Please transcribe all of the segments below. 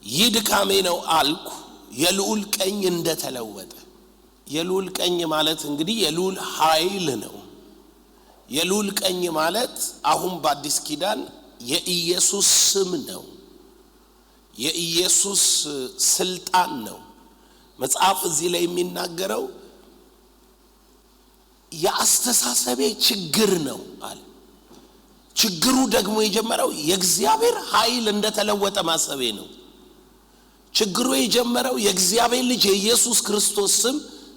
ይህ ድካሜ ነው አልኩ የልዑል ቀኝ እንደተለወጠ። የልዑል ቀኝ ማለት እንግዲህ የልዑል ኃይል ነው። የልዑል ቀኝ ማለት አሁን በአዲስ ኪዳን የኢየሱስ ስም ነው። የኢየሱስ ስልጣን ነው። መጽሐፍ እዚህ ላይ የሚናገረው የአስተሳሰቤ ችግር ነው አለ። ችግሩ ደግሞ የጀመረው የእግዚአብሔር ኃይል እንደተለወጠ ማሰቤ ነው። ችግሩ የጀመረው የእግዚአብሔር ልጅ የኢየሱስ ክርስቶስ ስም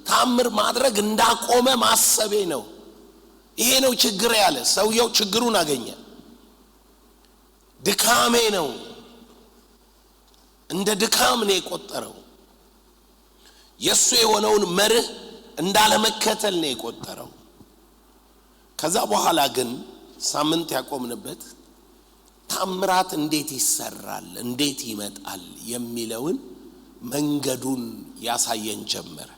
ታምር ማድረግ እንዳቆመ ማሰቤ ነው። ይሄ ነው ችግር ያለ ሰውየው ችግሩን አገኘ። ድካሜ ነው እንደ ድካም ነው የቆጠረው። የሱ የሆነውን መርህ እንዳለመከተል ነው የቆጠረው። ከዛ በኋላ ግን ሳምንት ያቆምንበት ታምራት እንዴት ይሰራል እንዴት ይመጣል የሚለውን መንገዱን ያሳየን ጀመረ።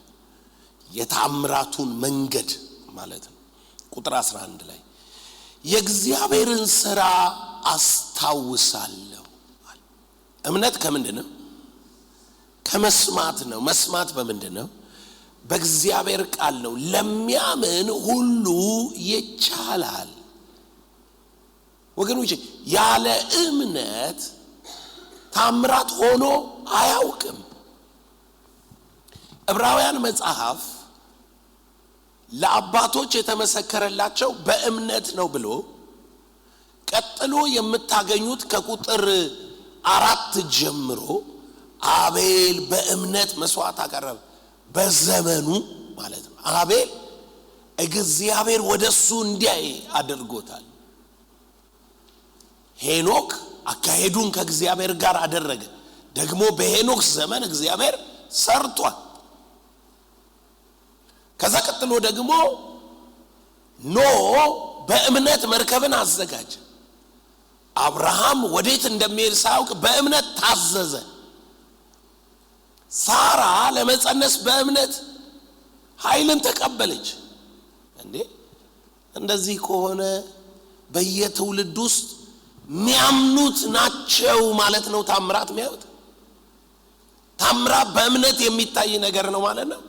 የታምራቱን መንገድ ማለት ነው። ቁጥር 11 ላይ የእግዚአብሔርን ሥራ አስታውሳለሁ። እምነት ከምንድነው? ከመስማት ነው። መስማት በምንድነው? በእግዚአብሔር ቃል ነው። ለሚያምን ሁሉ ይቻላል። ወገኖች ያለ እምነት ታምራት ሆኖ አያውቅም። ዕብራውያን መጽሐፍ ለአባቶች የተመሰከረላቸው በእምነት ነው ብሎ ቀጥሎ የምታገኙት ከቁጥር 4 ጀምሮ አቤል በእምነት መስዋዕት አቀረበ። በዘመኑ ማለት ነው። አቤል እግዚአብሔር ወደሱ እንዲያይ አድርጎታል። ሄኖክ አካሄዱን ከእግዚአብሔር ጋር አደረገ። ደግሞ በሄኖክ ዘመን እግዚአብሔር ሰርቷል። ከዛ ቀጥሎ ደግሞ ኖህ በእምነት መርከብን አዘጋጀ። አብርሃም ወዴት እንደሚሄድ ሳያውቅ በእምነት ታዘዘ። ሳራ ለመጸነስ በእምነት ኃይልን ተቀበለች። እንደዚህ ከሆነ በየትውልድ ውስጥ ሚያምኑት ናቸው ማለት ነው ታምራት የሚያዩት። ታምራት በእምነት የሚታይ ነገር ነው ማለት ነው።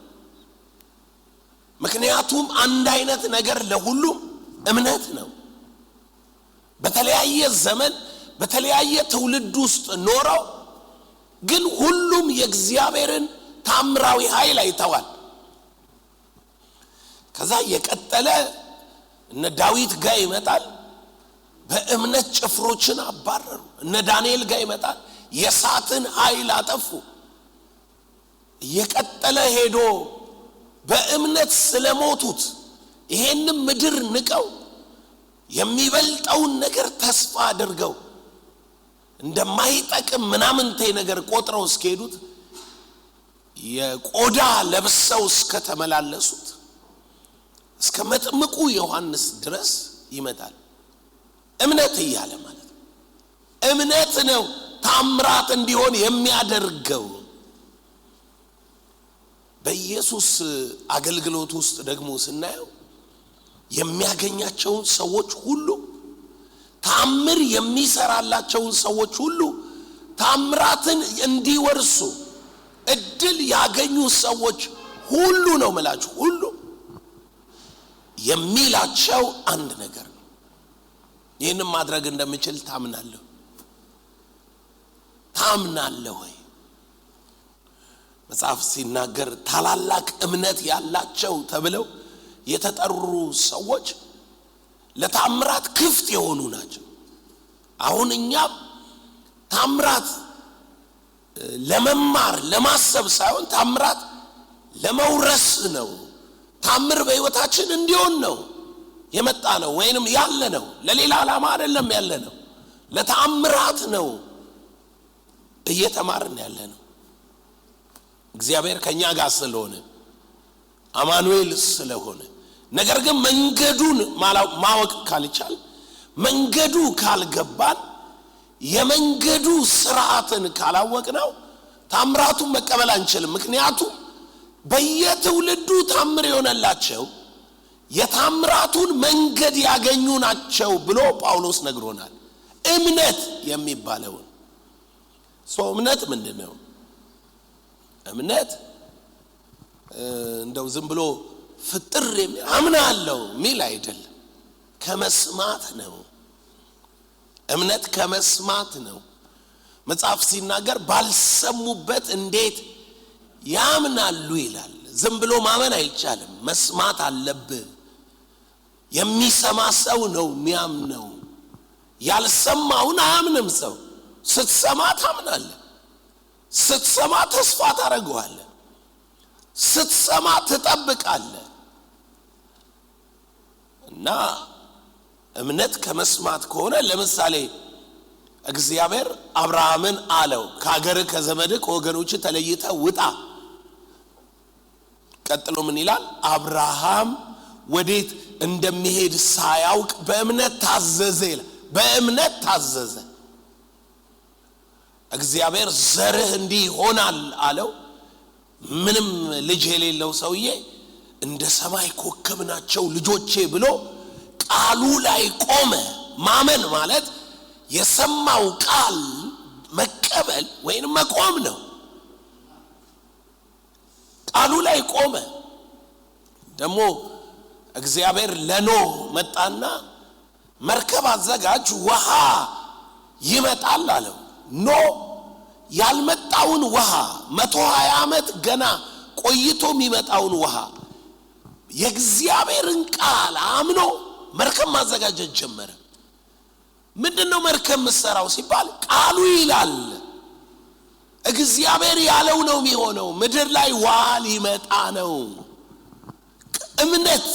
ምክንያቱም አንድ አይነት ነገር ለሁሉም እምነት ነው። በተለያየ ዘመን በተለያየ ትውልድ ውስጥ ኖረው ግን ሁሉም የእግዚአብሔርን ታምራዊ ኃይል አይተዋል። ከዛ የቀጠለ እነ ዳዊት ጋር ይመጣል። በእምነት ጭፍሮችን አባረሩ። እነ ዳንኤል ጋር ይመጣል። የእሳትን ኃይል አጠፉ። የቀጠለ ሄዶ በእምነት ስለሞቱት ይሄንን ምድር ንቀው የሚበልጠውን ነገር ተስፋ አድርገው እንደማይጠቅም ምናምንቴ ነገር ቆጥረው እስከሄዱት የቆዳ ለብሰው እስከተመላለሱት እስከ መጥምቁ ዮሐንስ ድረስ ይመጣል። እምነት እያለ ማለት ነው። እምነት ነው ታምራት እንዲሆን የሚያደርገው። በኢየሱስ አገልግሎት ውስጥ ደግሞ ስናየው የሚያገኛቸውን ሰዎች ሁሉ ታምር የሚሰራላቸውን ሰዎች ሁሉ ታምራትን እንዲወርሱ እድል ያገኙ ሰዎች ሁሉ ነው መላችሁ ሁሉ የሚላቸው አንድ ነገር ነው። ይህንን ማድረግ እንደምችል ታምናለህ ወይ? መጽሐፍ ሲናገር ታላላቅ እምነት ያላቸው ተብለው የተጠሩ ሰዎች ለታምራት ክፍት የሆኑ ናቸው። አሁን እኛም ታምራት ለመማር ለማሰብ ሳይሆን ታምራት ለመውረስ ነው። ታምር በሕይወታችን እንዲሆን ነው የመጣ ነው ወይንም ያለ ነው። ለሌላ ዓላማ አይደለም ያለ ነው። ለታምራት ነው እየተማርን ያለ ነው። እግዚአብሔር ከኛ ጋር ስለሆነ አማኑኤል ስለሆነ። ነገር ግን መንገዱን ማወቅ ካልቻል መንገዱ ካልገባን የመንገዱ ስርዓትን ካላወቅነው ታምራቱን መቀበል አንችልም። ምክንያቱም በየትውልዱ ታምር የሆነላቸው የታምራቱን መንገድ ያገኙ ናቸው ብሎ ጳውሎስ ነግሮናል። እምነት የሚባለው እምነት ምንድነው? እምነት እንደው ዝም ብሎ ፍጥር አምናለሁ ሚል አይደለም። ከመስማት ነው። እምነት ከመስማት ነው። መጽሐፍ ሲናገር ባልሰሙበት እንዴት ያምናሉ ይላል። ዝም ብሎ ማመን አይቻልም። መስማት አለብህ። የሚሰማ ሰው ነው የሚያምነው። ያልሰማውን አያምንም ሰው። ስትሰማ ታምናለህ። ስትሰማ ተስፋ ታደርገዋለህ። ስትሰማ ትጠብቃለህ። እና እምነት ከመስማት ከሆነ ለምሳሌ እግዚአብሔር አብርሃምን አለው ከሀገር ከዘመድ ከወገኖች ተለይተህ ውጣ። ቀጥሎ ምን ይላል? አብርሃም ወዴት እንደሚሄድ ሳያውቅ በእምነት ታዘዘ ይላል። በእምነት ታዘዘ። እግዚአብሔር ዘርህ እንዲህ ይሆናል አለው። ምንም ልጅ የሌለው ሰውዬ እንደ ሰማይ ኮከብ ናቸው ልጆቼ ብሎ ቃሉ ላይ ቆመ። ማመን ማለት የሰማው ቃል መቀበል ወይንም መቆም ነው። ቃሉ ላይ ቆመ። ደግሞ እግዚአብሔር ለኖህ መጣና መርከብ አዘጋጅ ውሃ ይመጣል አለው። ኖህ ያልመጣውን ውሃ 120 ዓመት ገና ቆይቶ የሚመጣውን ውሃ የእግዚአብሔርን ቃል አምኖ መርከብ ማዘጋጀት ጀመረ። ምንድነው መርከብ መስራው ሲባል ቃሉ ይላል። እግዚአብሔር ያለው ነው የሚሆነው። ምድር ላይ ውሃ ሊመጣ ነው። እምነት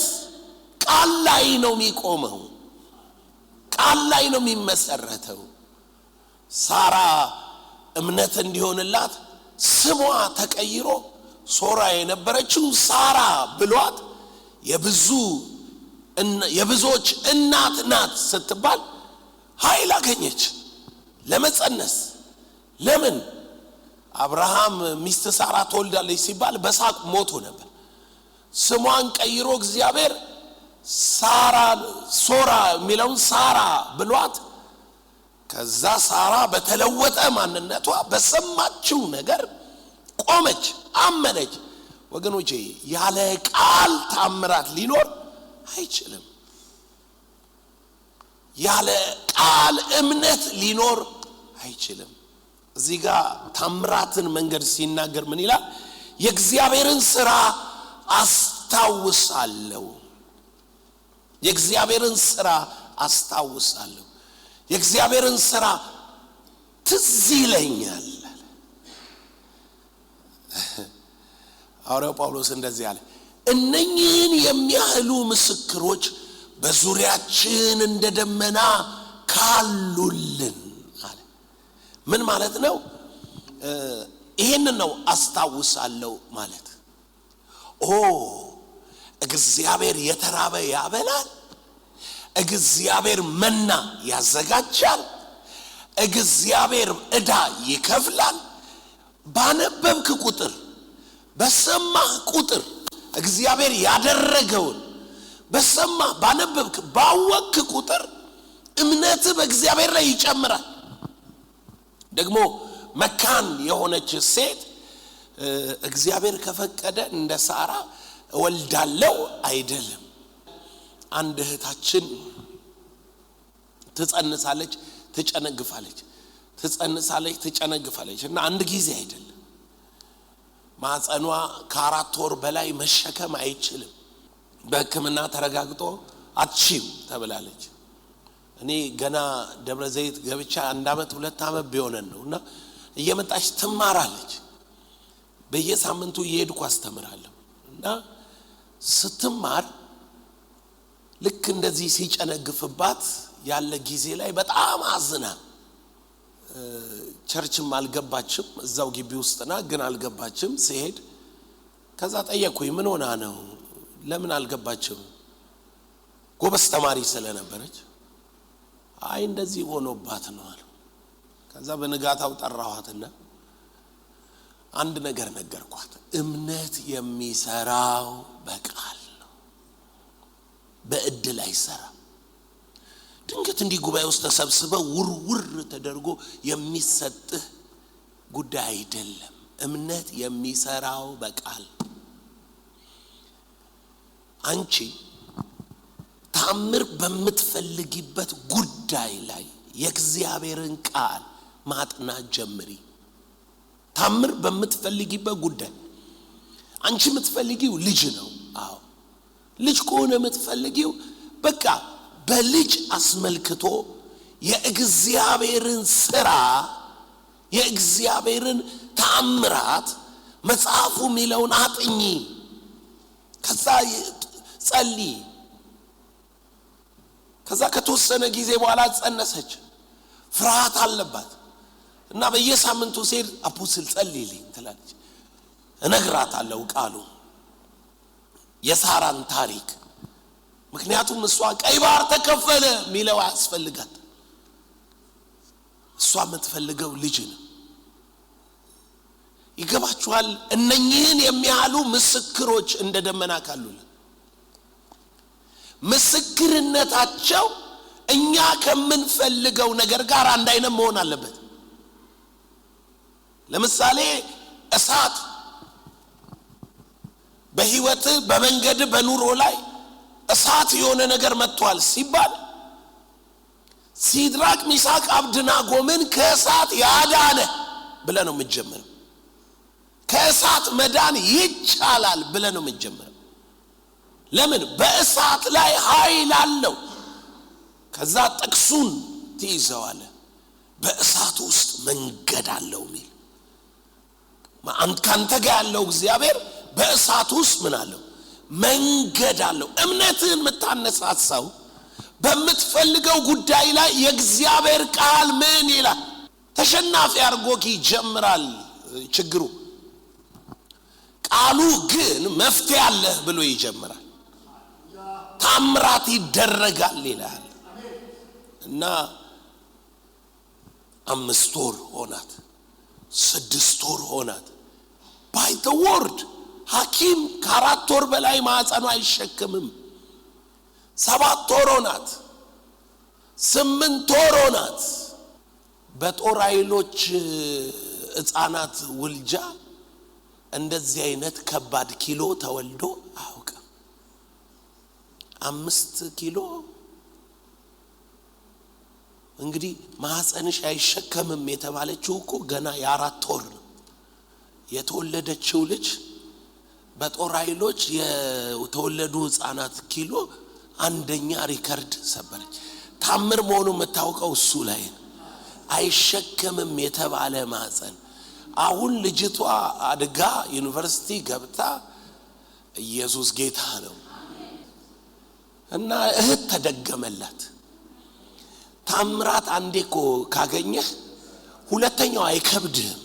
ቃል ላይ ነው የሚቆመው። ቃል ላይ ነው የሚመሰረተው። ሳራ እምነት እንዲሆንላት ስሟ ተቀይሮ ሶራ የነበረችው ሳራ ብሏት የብዙዎች እናት ናት ስትባል ኃይል አገኘች ለመጸነስ። ለምን? አብርሃም ሚስት ሳራ ትወልዳለች ሲባል በሳቅ ሞቶ ነበር። ስሟን ቀይሮ እግዚአብሔር ሶራ የሚለውን ሳራ ብሏት ከዛ ሳራ በተለወጠ ማንነቷ በሰማችው ነገር ቆመች፣ አመነች። ወገኖቼ ያለ ቃል ታምራት ሊኖር አይችልም። ያለ ቃል እምነት ሊኖር አይችልም። እዚህ ጋር ታምራትን መንገድ ሲናገር ምን ይላል? የእግዚአብሔርን ሥራ አስታውሳለሁ። የእግዚአብሔርን ሥራ አስታውሳለሁ። የእግዚአብሔርን ሥራ ትዝ ይለኛል። ሐዋርያው ጳውሎስ እንደዚህ አለ፣ እነኚህን የሚያህሉ ምስክሮች በዙሪያችን እንደ ደመና ካሉልን አለ። ምን ማለት ነው? ይሄንን ነው አስታውሳለሁ ማለት። እግዚአብሔር የተራበ ያበላል። እግዚአብሔር መና ያዘጋጃል። እግዚአብሔር ዕዳ ይከፍላል። ባነበብክ ቁጥር በሰማህ ቁጥር እግዚአብሔር ያደረገውን በሰማህ ባነበብክ ባወቅክ ቁጥር እምነትህ በእግዚአብሔር ላይ ይጨምራል። ደግሞ መካን የሆነች ሴት እግዚአብሔር ከፈቀደ እንደ ሳራ እወልዳለሁ አይደለም። አንድ እህታችን ትጸንሳለች፣ ትጨነግፋለች፣ ትጸንሳለች፣ ትጨነግፋለች እና አንድ ጊዜ አይደለም። ማህፀኗ ከ4 ወር በላይ መሸከም አይችልም። በሕክምና ተረጋግጦ አትችም ተብላለች። እኔ ገና ደብረ ዘይት ገብቻ 1 ዓመት 2 ዓመት ቢሆነን ነውና እየመጣች ትማራለች። በየሳምንቱ እየሄድኩ አስተምራለሁ እና ስትማር ልክ እንደዚህ ሲጨነግፍባት ያለ ጊዜ ላይ በጣም አዝና ቸርችም አልገባችም። እዛው ግቢ ውስጥና ግን አልገባችም። ሲሄድ ከዛ ጠየቅኩኝ፣ ምን ሆና ነው? ለምን አልገባችም? ጎበዝ ተማሪ ስለነበረች አይ እንደዚህ ሆኖባት ነው አሉ። ከዛ በንጋታው ጠራኋትና አንድ ነገር ነገርኳት። እምነት የሚሰራው በቃል ነው፣ በእድል አይሰራም። ድንገት እንዲህ ጉባኤ ውስጥ ተሰብስበው ውርውር ተደርጎ የሚሰጥህ ጉዳይ አይደለም። እምነት የሚሰራው በቃል። አንቺ ታምር በምትፈልጊበት ጉዳይ ላይ የእግዚአብሔርን ቃል ማጥናት ጀምሪ። ታምር በምትፈልጊበት ጉዳይ አንቺ የምትፈልጊው ልጅ ነው። አዎ ልጅ ከሆነ የምትፈልጊው በቃ በልጅ አስመልክቶ የእግዚአብሔርን ሥራ የእግዚአብሔርን ተአምራት መጽሐፉ የሚለውን አጥኚ። ከዛ ጸልይ። ከዛ ከተወሰነ ጊዜ በኋላ ጸነሰች። ፍርሃት አለባት እና በየሳምንቱ ሲሄድ አፖስትል ጸልይልኝ ትላለች። እነግራታለሁ ቃሉ የሳራን ታሪክ። ምክንያቱም እሷ ቀይ ባህር ተከፈለ ሚለው ያስፈልጋት። እሷ የምትፈልገው ልጅ ነው። ይገባችኋል? እነኚህን የሚያሉ ምስክሮች እንደ ደመና ካሉልን ምስክርነታቸው እኛ ከምንፈልገው ነገር ጋር አንድ አይነት መሆን አለበት። ለምሳሌ እሳት በህይወት በመንገድ በኑሮ ላይ እሳት የሆነ ነገር መጥቷል ሲባል ሲድራቅ ሚሳቅ አብደናጎምን ከእሳት ያዳነ ብለህ ነው የምትጀምረው። ከእሳት መዳን ይቻላል ብለህ ነው የምትጀምረው። ለምን? በእሳት ላይ ኃይል አለው። ከዛ ጥቅሱን ትይዘዋለህ። በእሳት ውስጥ መንገድ አለው ሚል ካንተ ጋር ያለው እግዚአብሔር በእሳት ውስጥ ምን አለው? መንገድ አለው። እምነትህን የምታነሳሳው በምትፈልገው ጉዳይ ላይ የእግዚአብሔር ቃል ምን ይላል? ተሸናፊ አርጎክ ይጀምራል ችግሩ። ቃሉ ግን መፍትሄ አለህ ብሎ ይጀምራል። ታምራት ይደረጋል ይላል። እና 5 ወር ሆናት፣ 6 ወር ሆናት። by the word ሐኪም ከ4 ወር በላይ ማህፀኗ አይሸከምም። 7 ወር ሆናት፣ 8 ወር ሆናት። በጦር ኃይሎች ሕፃናት ውልጃ እንደዚህ አይነት ከባድ ኪሎ ተወልዶ አያውቅም። 5 ኪሎ እንግዲህ ማህፀንሽ አይሸከምም የተባለችው እኮ ገና የ4 ወር ነው። የተወለደችው ልጅ በጦር ኃይሎች የተወለዱ ሕፃናት ኪሎ አንደኛ ሪከርድ ሰበረች። ታምር መሆኑ የምታውቀው እሱ ላይ አይሸከምም የተባለ ማህፀን። አሁን ልጅቷ አድጋ ዩኒቨርሲቲ ገብታ ኢየሱስ ጌታ ነው እና እህት ተደገመላት። ታምራት አንዴኮ ካገኘህ ሁለተኛው አይከብድም።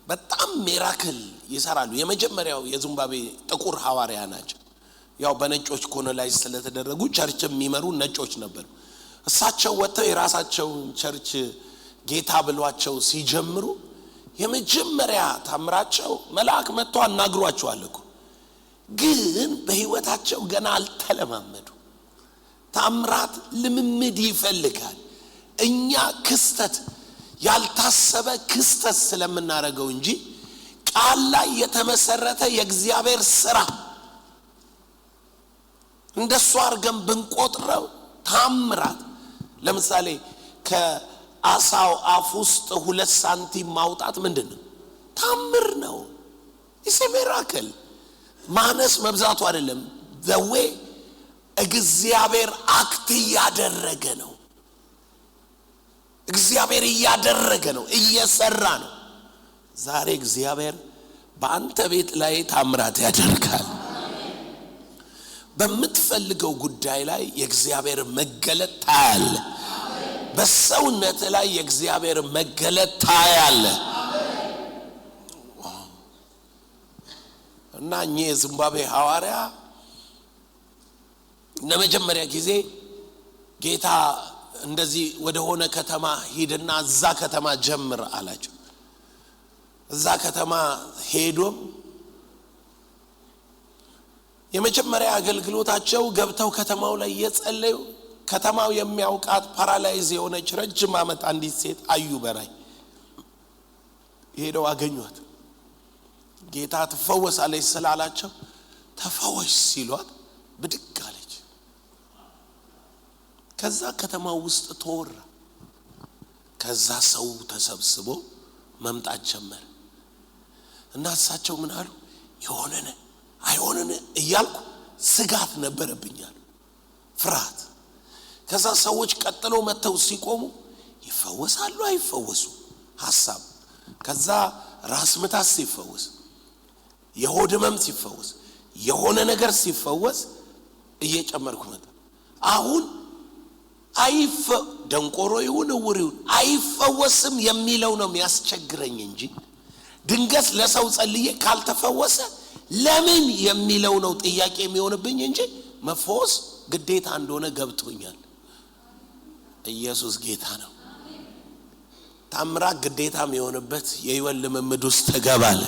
በጣም ሚራክል ይሰራሉ። የመጀመሪያው የዚምባብዌ ጥቁር ሐዋርያ ናቸው። ያው በነጮች ኮሎናይዝ ስለተደረጉ ቸርች የሚመሩ ነጮች ነበሩ። እሳቸው ወጥተው የራሳቸው ቸርች ጌታ ብሏቸው ሲጀምሩ የመጀመሪያ ታምራቸው መልአክ መጥቶ አናግሯቸዋል እኮ። ግን በህይወታቸው ገና አልተለማመዱ። ታምራት ልምምድ ይፈልጋል። እኛ ክስተት ያልታሰበ ክስተት ስለምናረገው እንጂ ቃል ላይ የተመሰረተ የእግዚአብሔር ሥራ እንደሱ አርገን ብንቆጥረው ታምራት። ለምሳሌ ከአሳው አፍ ውስጥ 2 ሳንቲም ማውጣት ምንድነው? ታምር ነው። ኢስ ሚራክል። ማነስ መብዛቱ አይደለም። the way እግዚአብሔር አክት ያደረገ ነው። እግዚአብሔር ያደረገ ነው፣ እየሰራ ነው። ዛሬ እግዚአብሔር በአንተ ቤት ላይ ታምራት ያደርጋል። በምትፈልገው ጉዳይ ላይ የእግዚአብሔር መገለጥ ታያለ። በሰውነት ላይ የእግዚአብሔር መገለጥ ታያለ። እና እኚህ የዚምባብዌ ሐዋርያ ለመጀመሪያ ጊዜ ጌታ እንደዚህ ወደ ሆነ ከተማ ሄድና እዛ ከተማ ጀምር አላቸው። እዛ ከተማ ሄዶም የመጀመሪያ አገልግሎታቸው ገብተው ከተማው ላይ የጸለዩ። ከተማው የሚያውቃት ፓራላይዝ የሆነች ረጅም ዓመት አንዲት ሴት አዩ በራይ ሄደው አገኙት። ጌታ ትፈወሳለች ስላላቸው ተፈወሽ ሲሏት ብድግ አለች። ከዛ ከተማ ውስጥ ተወራ። ከዛ ሰው ተሰብስቦ መምጣት ጀመረ። እና እሳቸው ምን አሉ? ይሆነነ አይሆነነ እያልኩ ስጋት ነበረብኛል፣ ፍርሃት። ከዛ ሰዎች ቀጥለው መተው ሲቆሙ ይፈወሳሉ አይፈወሱ ሐሳብ። ከዛ ራስ ምታት ሲፈወስ፣ የሆድ ህመም ሲፈወስ፣ የሆነ ነገር ሲፈወስ እየጨመርኩ መጣ። አሁን ደንቆሮ ይሁን ዕውር ይሁን አይፈወስም የሚለው ነው የሚያስቸግረኝ እንጂ ድንገት ለሰው ጸልዬ ካልተፈወሰ ለምን የሚለው ነው ጥያቄ የሚሆንብኝ እንጂ መፈወስ ግዴታ እንደሆነ ገብቶኛል። ኢየሱስ ጌታ ነው። ታምራት ግዴታ የሚሆንበት የህይወት ልምምድ ውስጥ ተገባለ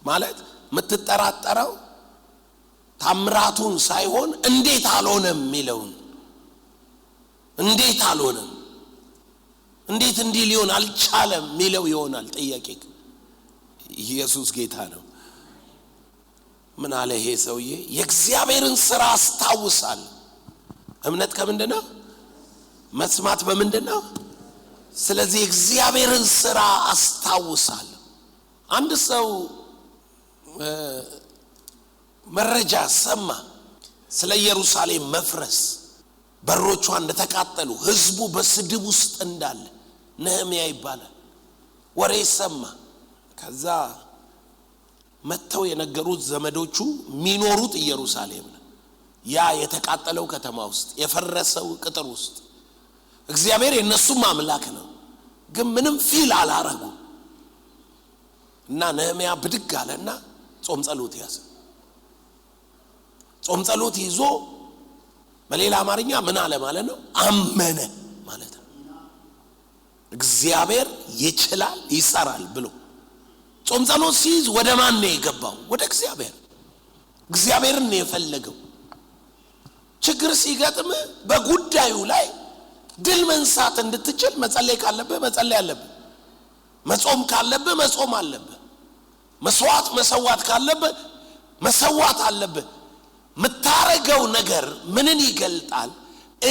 ማለት የምትጠራጠረው ታምራቱን ሳይሆን እንዴት አልሆነም የሚለውን። እንዴት አልሆነም፣ እንዴት እንዲህ ሊሆን አልቻለም የሚለው ይሆናል ጥያቄ። ኢየሱስ ጌታ ነው። ምን አለ ይሄ ሰውዬ? የእግዚአብሔርን ሥራ አስታውሳለሁ። እምነት ከምንድነው? መስማት በምንድነው? ስለዚህ እግዚአብሔርን ሥራ አስታውሳለሁ። አንድ ሰው መረጃ ሰማ ስለ ኢየሩሳሌም መፍረስ፣ በሮቿ እንደተቃጠሉ፣ ህዝቡ በስድብ ውስጥ እንዳለ። ነህምያ ይባላል። ወሬ ሰማ። ከዛ መተው የነገሩት ዘመዶቹ የሚኖሩት ኢየሩሳሌም ነው። ያ የተቃጠለው ከተማ ውስጥ የፈረሰው ቅጥር ውስጥ እግዚአብሔር የነሱም አምላክ ነው፣ ግን ምንም ፊል አላረጉ። እና ነህምያ ብድግ አለና ጾም ጸሎት ያዘ። ጾም ጸሎት ይዞ በሌላ አማርኛ ምን አለ ማለት ነው? አመነ ማለት ነው። እግዚአብሔር ይችላል ይሰራል ብሎ ጾም ጸሎት ሲይዝ ወደ ማን ነው የገባው? ወደ እግዚአብሔር። እግዚአብሔርን ነው የፈለገው። ችግር ሲገጥም በጉዳዩ ላይ ድል መንሳት እንድትችል መጸለይ ካለብህ መጸለይ አለብህ። መጾም ካለብህ መጾም አለብህ። መስዋዕት መሰዋት ካለብህ መሰዋት አለብህ። ምታረገው ነገር ምንን ይገልጣል?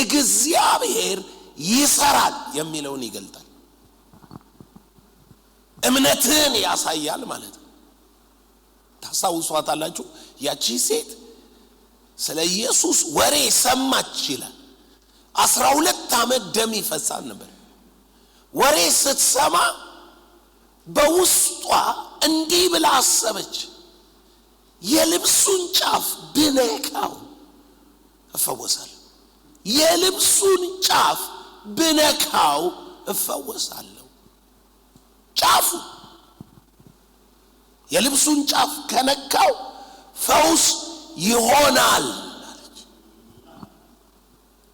እግዚአብሔር ይሰራል የሚለውን ይገልጣል። እምነትን ያሳያል ማለት ነው። ታስታውሷታላችሁ? ያቺ ሴት ስለ ኢየሱስ ወሬ ሰማች ይላል። 12 ዓመት ደም ይፈሳል ነበር። ወሬ ስትሰማ በውስጧ እንዲህ ብላ አሰበች፣ የልብሱን ጫፍ ብነካው እፈወሳለሁ። የልብሱን ጫፍ ብነካው እፈወሳለሁ። ጫፉ የልብሱን ጫፍ ከነካው ፈውስ ይሆናል አለች።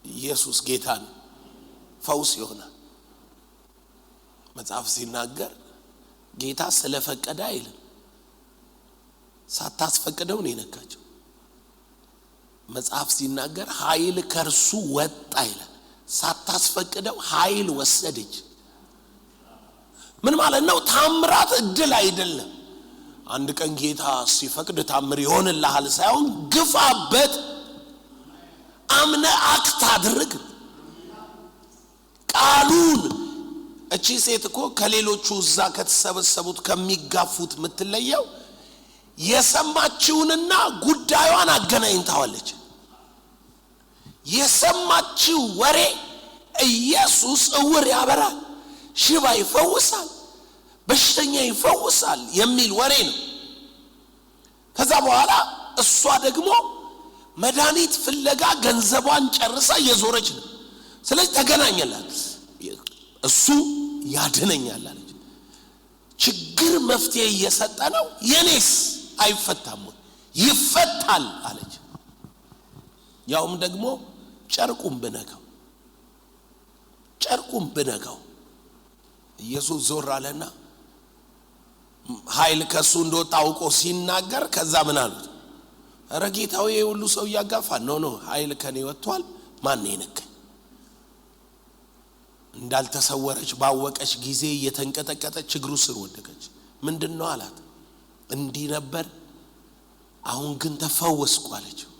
ኢየሱስ ጌታ ነው። ፈውስ ይሆናል። መጽሐፍ ሲናገር ጌታ ስለፈቀደ አይልም፣ ሳታስፈቅደው ነው የነካቸው። መጽሐፍ ሲናገር ኃይል ከርሱ ወጣ ይላል። ሳታስፈቅደው ኃይል ወሰደች። ምን ማለት ነው? ታምራት እድል አይደለም። አንድ ቀን ጌታ ሲፈቅድ ታምር ይሆንልሃል ሳይሆን ግፋበት፣ አምነ አክት አድርግ ቃሉን። እቺ ሴት እኮ ከሌሎቹ እዛ ከተሰበሰቡት ከሚጋፉት የምትለየው የሰማችውንና ጉዳዩን አገናኝታዋለች። የሰማችው ወሬ ኢየሱስ ዕውር ያበራል፣ ሽባ ይፈውሳል፣ በሽተኛ ይፈውሳል የሚል ወሬ ነው። ከዛ በኋላ እሷ ደግሞ መድኃኒት ፍለጋ ገንዘቧን ጨርሳ እየዞረች ነው። ስለዚህ ተገናኘላት። እሱ ያድነኛል አለች። ችግር መፍትሄ እየሰጠ ነው፣ የኔስ አይፈታም? ይፈታል አለች። ያውም ደግሞ ጨርቁን ብነካው ኢየሱስ ዞር አለና ኃይል ከሱ እንደወጣ አውቆ ሲናገር ከዛ ምን አሉት? ኧረ ጌታው ይሄ ሁሉ ሰው ያጋፋ ነው ኃይል ከኔ ወጥቷል፣ ማን ይነካኝ? እንዳልተሰወረች ባወቀች ጊዜ የተንቀጠቀጠች እግሩ ስር ወደቀች። ምንድነው አላት? እንዲህ ነበር፣ አሁን ግን ተፈወስኩ አለችው።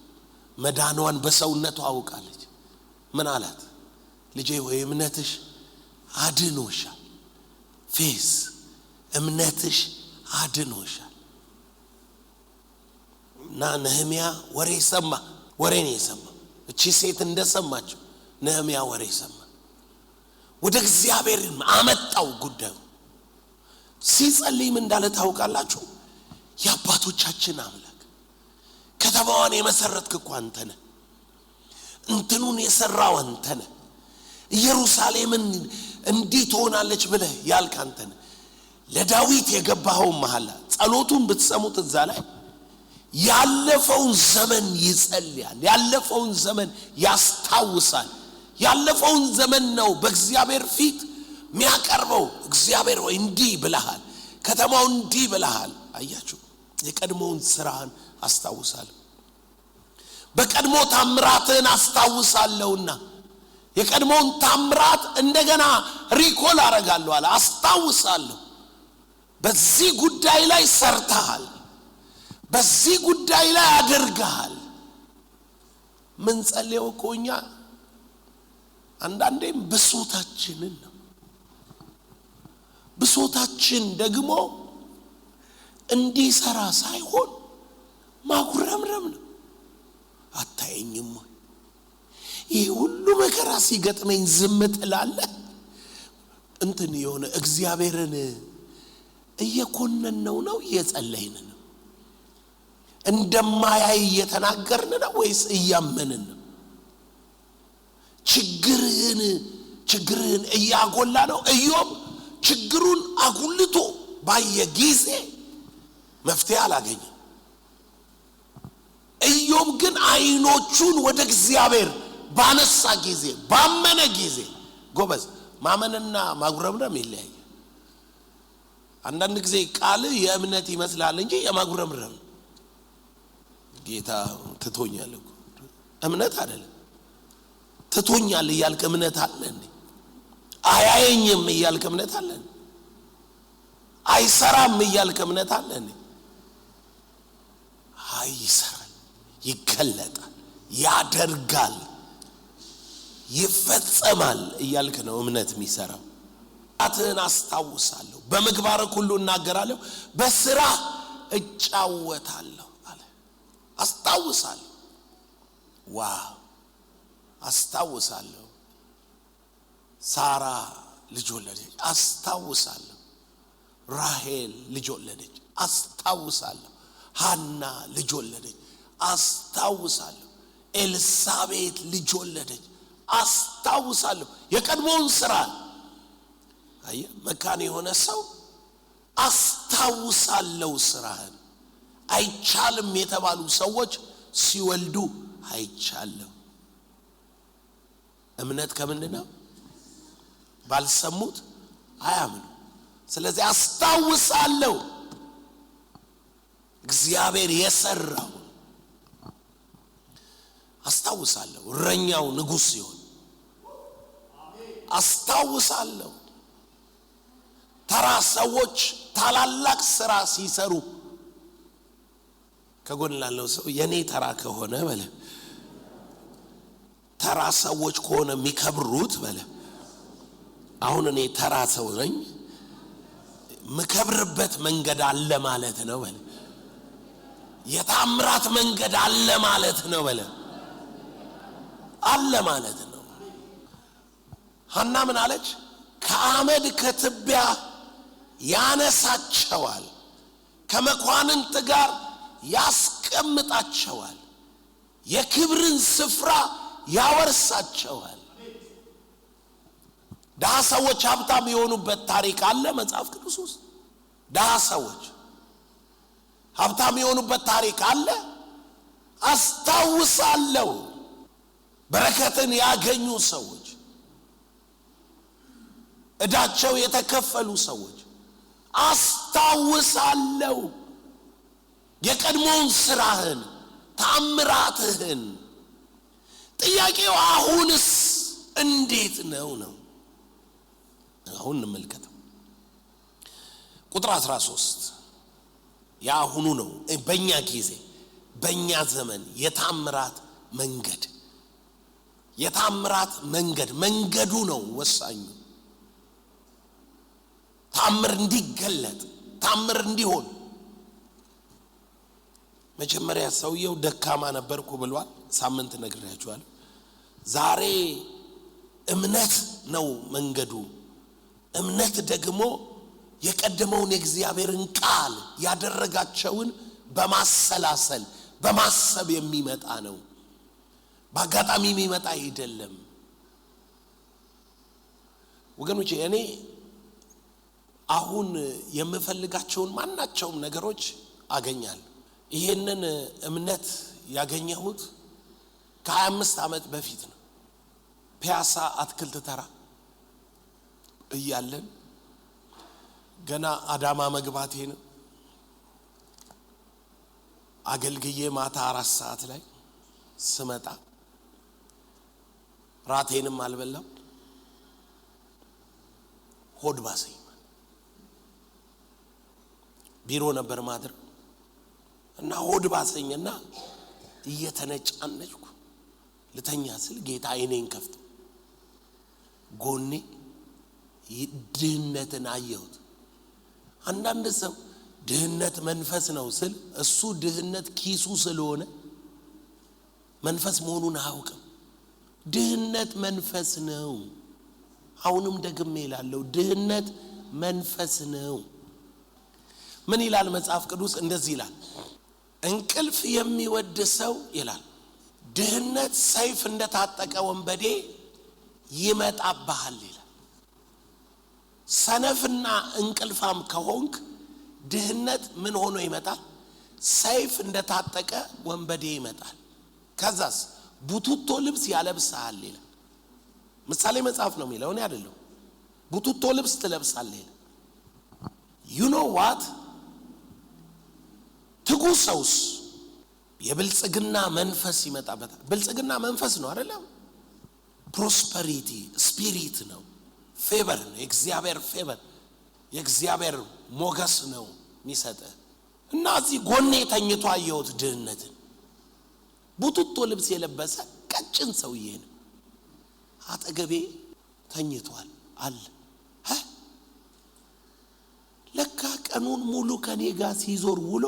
መዳኗን በሰውነቷ አውቃለች። ምን አላት? ልጄ ሆይ እምነትሽ አድኖሻል። ፌዝ እምነትሽ አድኖሻል። እና ነህምያ ወሬ ሰማ። ወሬ ነው የሰማው። እቺ ሴት እንደሰማችው ነህምያ ወሬ ሰማ። ወደ እግዚአብሔር አመጣው ጉዳዩ። ሲጸልይም እንዳለ ታውቃላችሁ? የአባቶቻችን አምላክ ከተማዋን የመሰረትክ እኮ አንተ ነህ፣ እንትኑን የሰራው አንተ ነህ፣ ኢየሩሳሌምን እንዲህ ትሆናለች ብለህ ያልክ አንተ ነህ። ለዳዊት የገባኸው መሐላ ጸሎቱን ብትሰሙት እዛ ላይ ያለፈውን ዘመን ይጸልያል፣ ያለፈውን ዘመን ያስታውሳል። ያለፈውን ዘመን ነው በእግዚአብሔር ፊት የሚያቀርበው። እግዚአብሔር ወይ እንዲህ ብለሃል፣ ከተማው እንዲህ ብለሃል። አያችሁ፣ የቀድሞውን ስራህን አስታውሳለሁ፣ በቀድሞ ታምራትህን አስታውሳለሁና የቀድሞውን ታምራት እንደገና ሪኮል አረጋለሁ አለ። አስታውሳለሁ። በዚህ ጉዳይ ላይ ሰርተሃል፣ በዚህ ጉዳይ ላይ አድርገሃል። ምን ጸልየው እኮ እኛ አንዳንዴም ብሶታችንን ነው። ብሶታችን ደግሞ እንዲሰራ ሳይሆን ማጉረምረም ነው። አታየኝም ወይ? ይህ ሁሉ መከራ ሲገጥመኝ ዝም ትላለህ? እንትን የሆነ እግዚአብሔርን እየኮነነው ነው እየጸለይን ነው? እንደማያይ እየተናገርን ነው ወይስ እያመንን ነው? ችግርህን እያጎላ ነው። ኢዮብ ችግሩን አጉልቶ ባየ ጊዜ መፍትሄ አላገኘም። ኢዮብ ግን አይኖቹን ወደ እግዚአብሔር ባነሳ ጊዜ፣ ባመነ ጊዜ፣ ጎበዝ ማመንና ማጉረምረም ይለያያል። አንዳንድ ጊዜ ቃል የእምነት ይመስላል እንጂ የማጉረምረም ጌታ ትቶኛል እኮ እምነት አይደለም። ትቶኛል እያልክ እምነት አለ እንዴ? አያየኝም እያልክ እምነት አለ እንዴ? አይሰራም እያልክ እምነት አለ እንዴ? ይሰራል፣ ይገለጣል፣ ያደርጋል፣ ይፈጸማል እያልክ ነው እምነት የሚሰራው። አትህን አስታውሳለሁ፣ በምግባር ሁሉ እናገራለሁ፣ በስራ እጫወታለሁ አለ። አስታውሳለሁ። ዋው! አስታውሳለሁ። ሳራ ልጅ ወለደች። አስታውሳለሁ። ራሔል ልጅ ወለደች። አስታውሳለሁ። ሐና ልጅ ወለደች። አስታውሳለሁ። ኤልሳቤጥ ልጅ ወለደች። አስታውሳለሁ። የቀድሞውን ስራ አየ መካን የሆነ ሰው አስታውሳለሁ ስራህን። አይቻልም የተባሉ ሰዎች ሲወልዱ አይቻለሁ። እምነት ከምንድነው? ባልሰሙት አያምኑ። ስለዚህ አስታውሳለሁ እግዚአብሔር የሰራው። አስታውሳለሁ እረኛው ንጉስ ሲሆን። አስታውሳለሁ ተራ ሰዎች ታላላቅ ስራ ሲሰሩ። ከጎን ላለው ሰው የኔ ተራ ከሆነ በለ፣ ተራ ሰዎች ከሆነ የሚከብሩት በለ፣ አሁን እኔ ተራ ሰው ነኝ፣ ምከብርበት መንገድ አለ ማለት ነው በለ። የታምራት መንገድ አለ ማለት ነው በለ፣ አለ ማለት ነው። ሐና ምን አለች? ከአመድ ከትቢያ ያነሳቸዋል፣ ከመኳንንት ጋር ያስቀምጣቸዋል፣ የክብርን ስፍራ ያወርሳቸዋል። ደሃ ሰዎች ሀብታም የሆኑበት ታሪክ አለ መጽሐፍ ቅዱስ ውስጥ። ደሃ ሰዎች ሀብታም የሆኑበት ታሪክ አለ። አስታውሳለሁ በረከትን ያገኙ ሰዎች፣ እዳቸው የተከፈሉ ሰዎች። አስታውሳለሁ የቀድሞውን ስራህን፣ ተአምራትህን። ጥያቄው አሁንስ እንዴት ነው ነው? አሁን እንመልከት ቁጥር 13 ያሁኑ ነው በእኛ ጊዜ በእኛ ዘመን የታምራት መንገዱ ነው ወሳኙ ታምር እንዲገለጥ ታምር እንዲሆን መጀመሪያ ሰውየው ደካማ ነበርኩ ብሏል ሳምንት ነግሬያችኋለሁ ዛሬ እምነት ነው መንገዱ እምነት ደግሞ የቀደመውን የእግዚአብሔርን ቃል ያደረጋቸውን በማሰላሰል በማሰብ የሚመጣ ነው በአጋጣሚ የሚመጣ አይደለም ወገኖቼ እኔ አሁን የምፈልጋቸውን ማናቸውም ነገሮች አገኛለሁ ይሄንን እምነት ያገኘሁት ከ25 ዓመት በፊት ነው ፒያሳ አትክልት ተራ እያለን ገና አዳማ መግባቴ ነው አገልግዬ ማታ 4 ሰዓት ላይ ስመጣ ራቴንም አልበላም ሆድ ባሰኝ ቢሮ ነበር ማድር እና ሆድ ባሰኝና እየተነጫነጭኩ ልተኛ ስል ጌታ አይኔን ከፍቶ ጎኔ ድህነትን አየሁት አንዳንድ ሰው ድህነት መንፈስ ነው ስል እሱ ድህነት ኪሱ ስለሆነ መንፈስ መሆኑን አያውቅም ድህነት መንፈስ ነው አሁንም ደግሜ እላለሁ ድህነት መንፈስ ነው ምን ይላል መጽሐፍ ቅዱስ እንደዚህ ይላል እንቅልፍ የሚወድ ሰው ይላል ድህነት ሰይፍ እንደታጠቀ ወንበዴ ይመጣብሃል ይላል ሰነፍና እንቅልፋም ከሆንክ ድህነት ምን ሆኖ ይመጣል ሰይፍ እንደታጠቀ ወንበዴ ይመጣል ከዛስ ቡቱቶ ልብስ ያለብሳል ይላል ምሳሌ መጽሐፍ ነው የሚለው እኔ አይደለም ቡቱቶ ልብስ ትለብሳለህ ይላል you know what ትጉሰውስ የብልጽግና መንፈስ ይመጣበታል ብልጽግና መንፈስ ነው አይደለም ፕሮስፐሪቲ ስፒሪት ነው ፌቨር ነው የእግዚአብሔር ፌቨር የእግዚአብሔር ሞገስ ነው የሚሰጥ እና እዚህ ጎኔ ተኝቶ አየሁት ድህነትን ቡቱቶ ልብስ የለበሰ ቀጭን ሰውዬ ነው አጠገቤ ተኝቷል አለ ለካ ቀኑን ሙሉ ከኔ ጋር ሲዞር ውሎ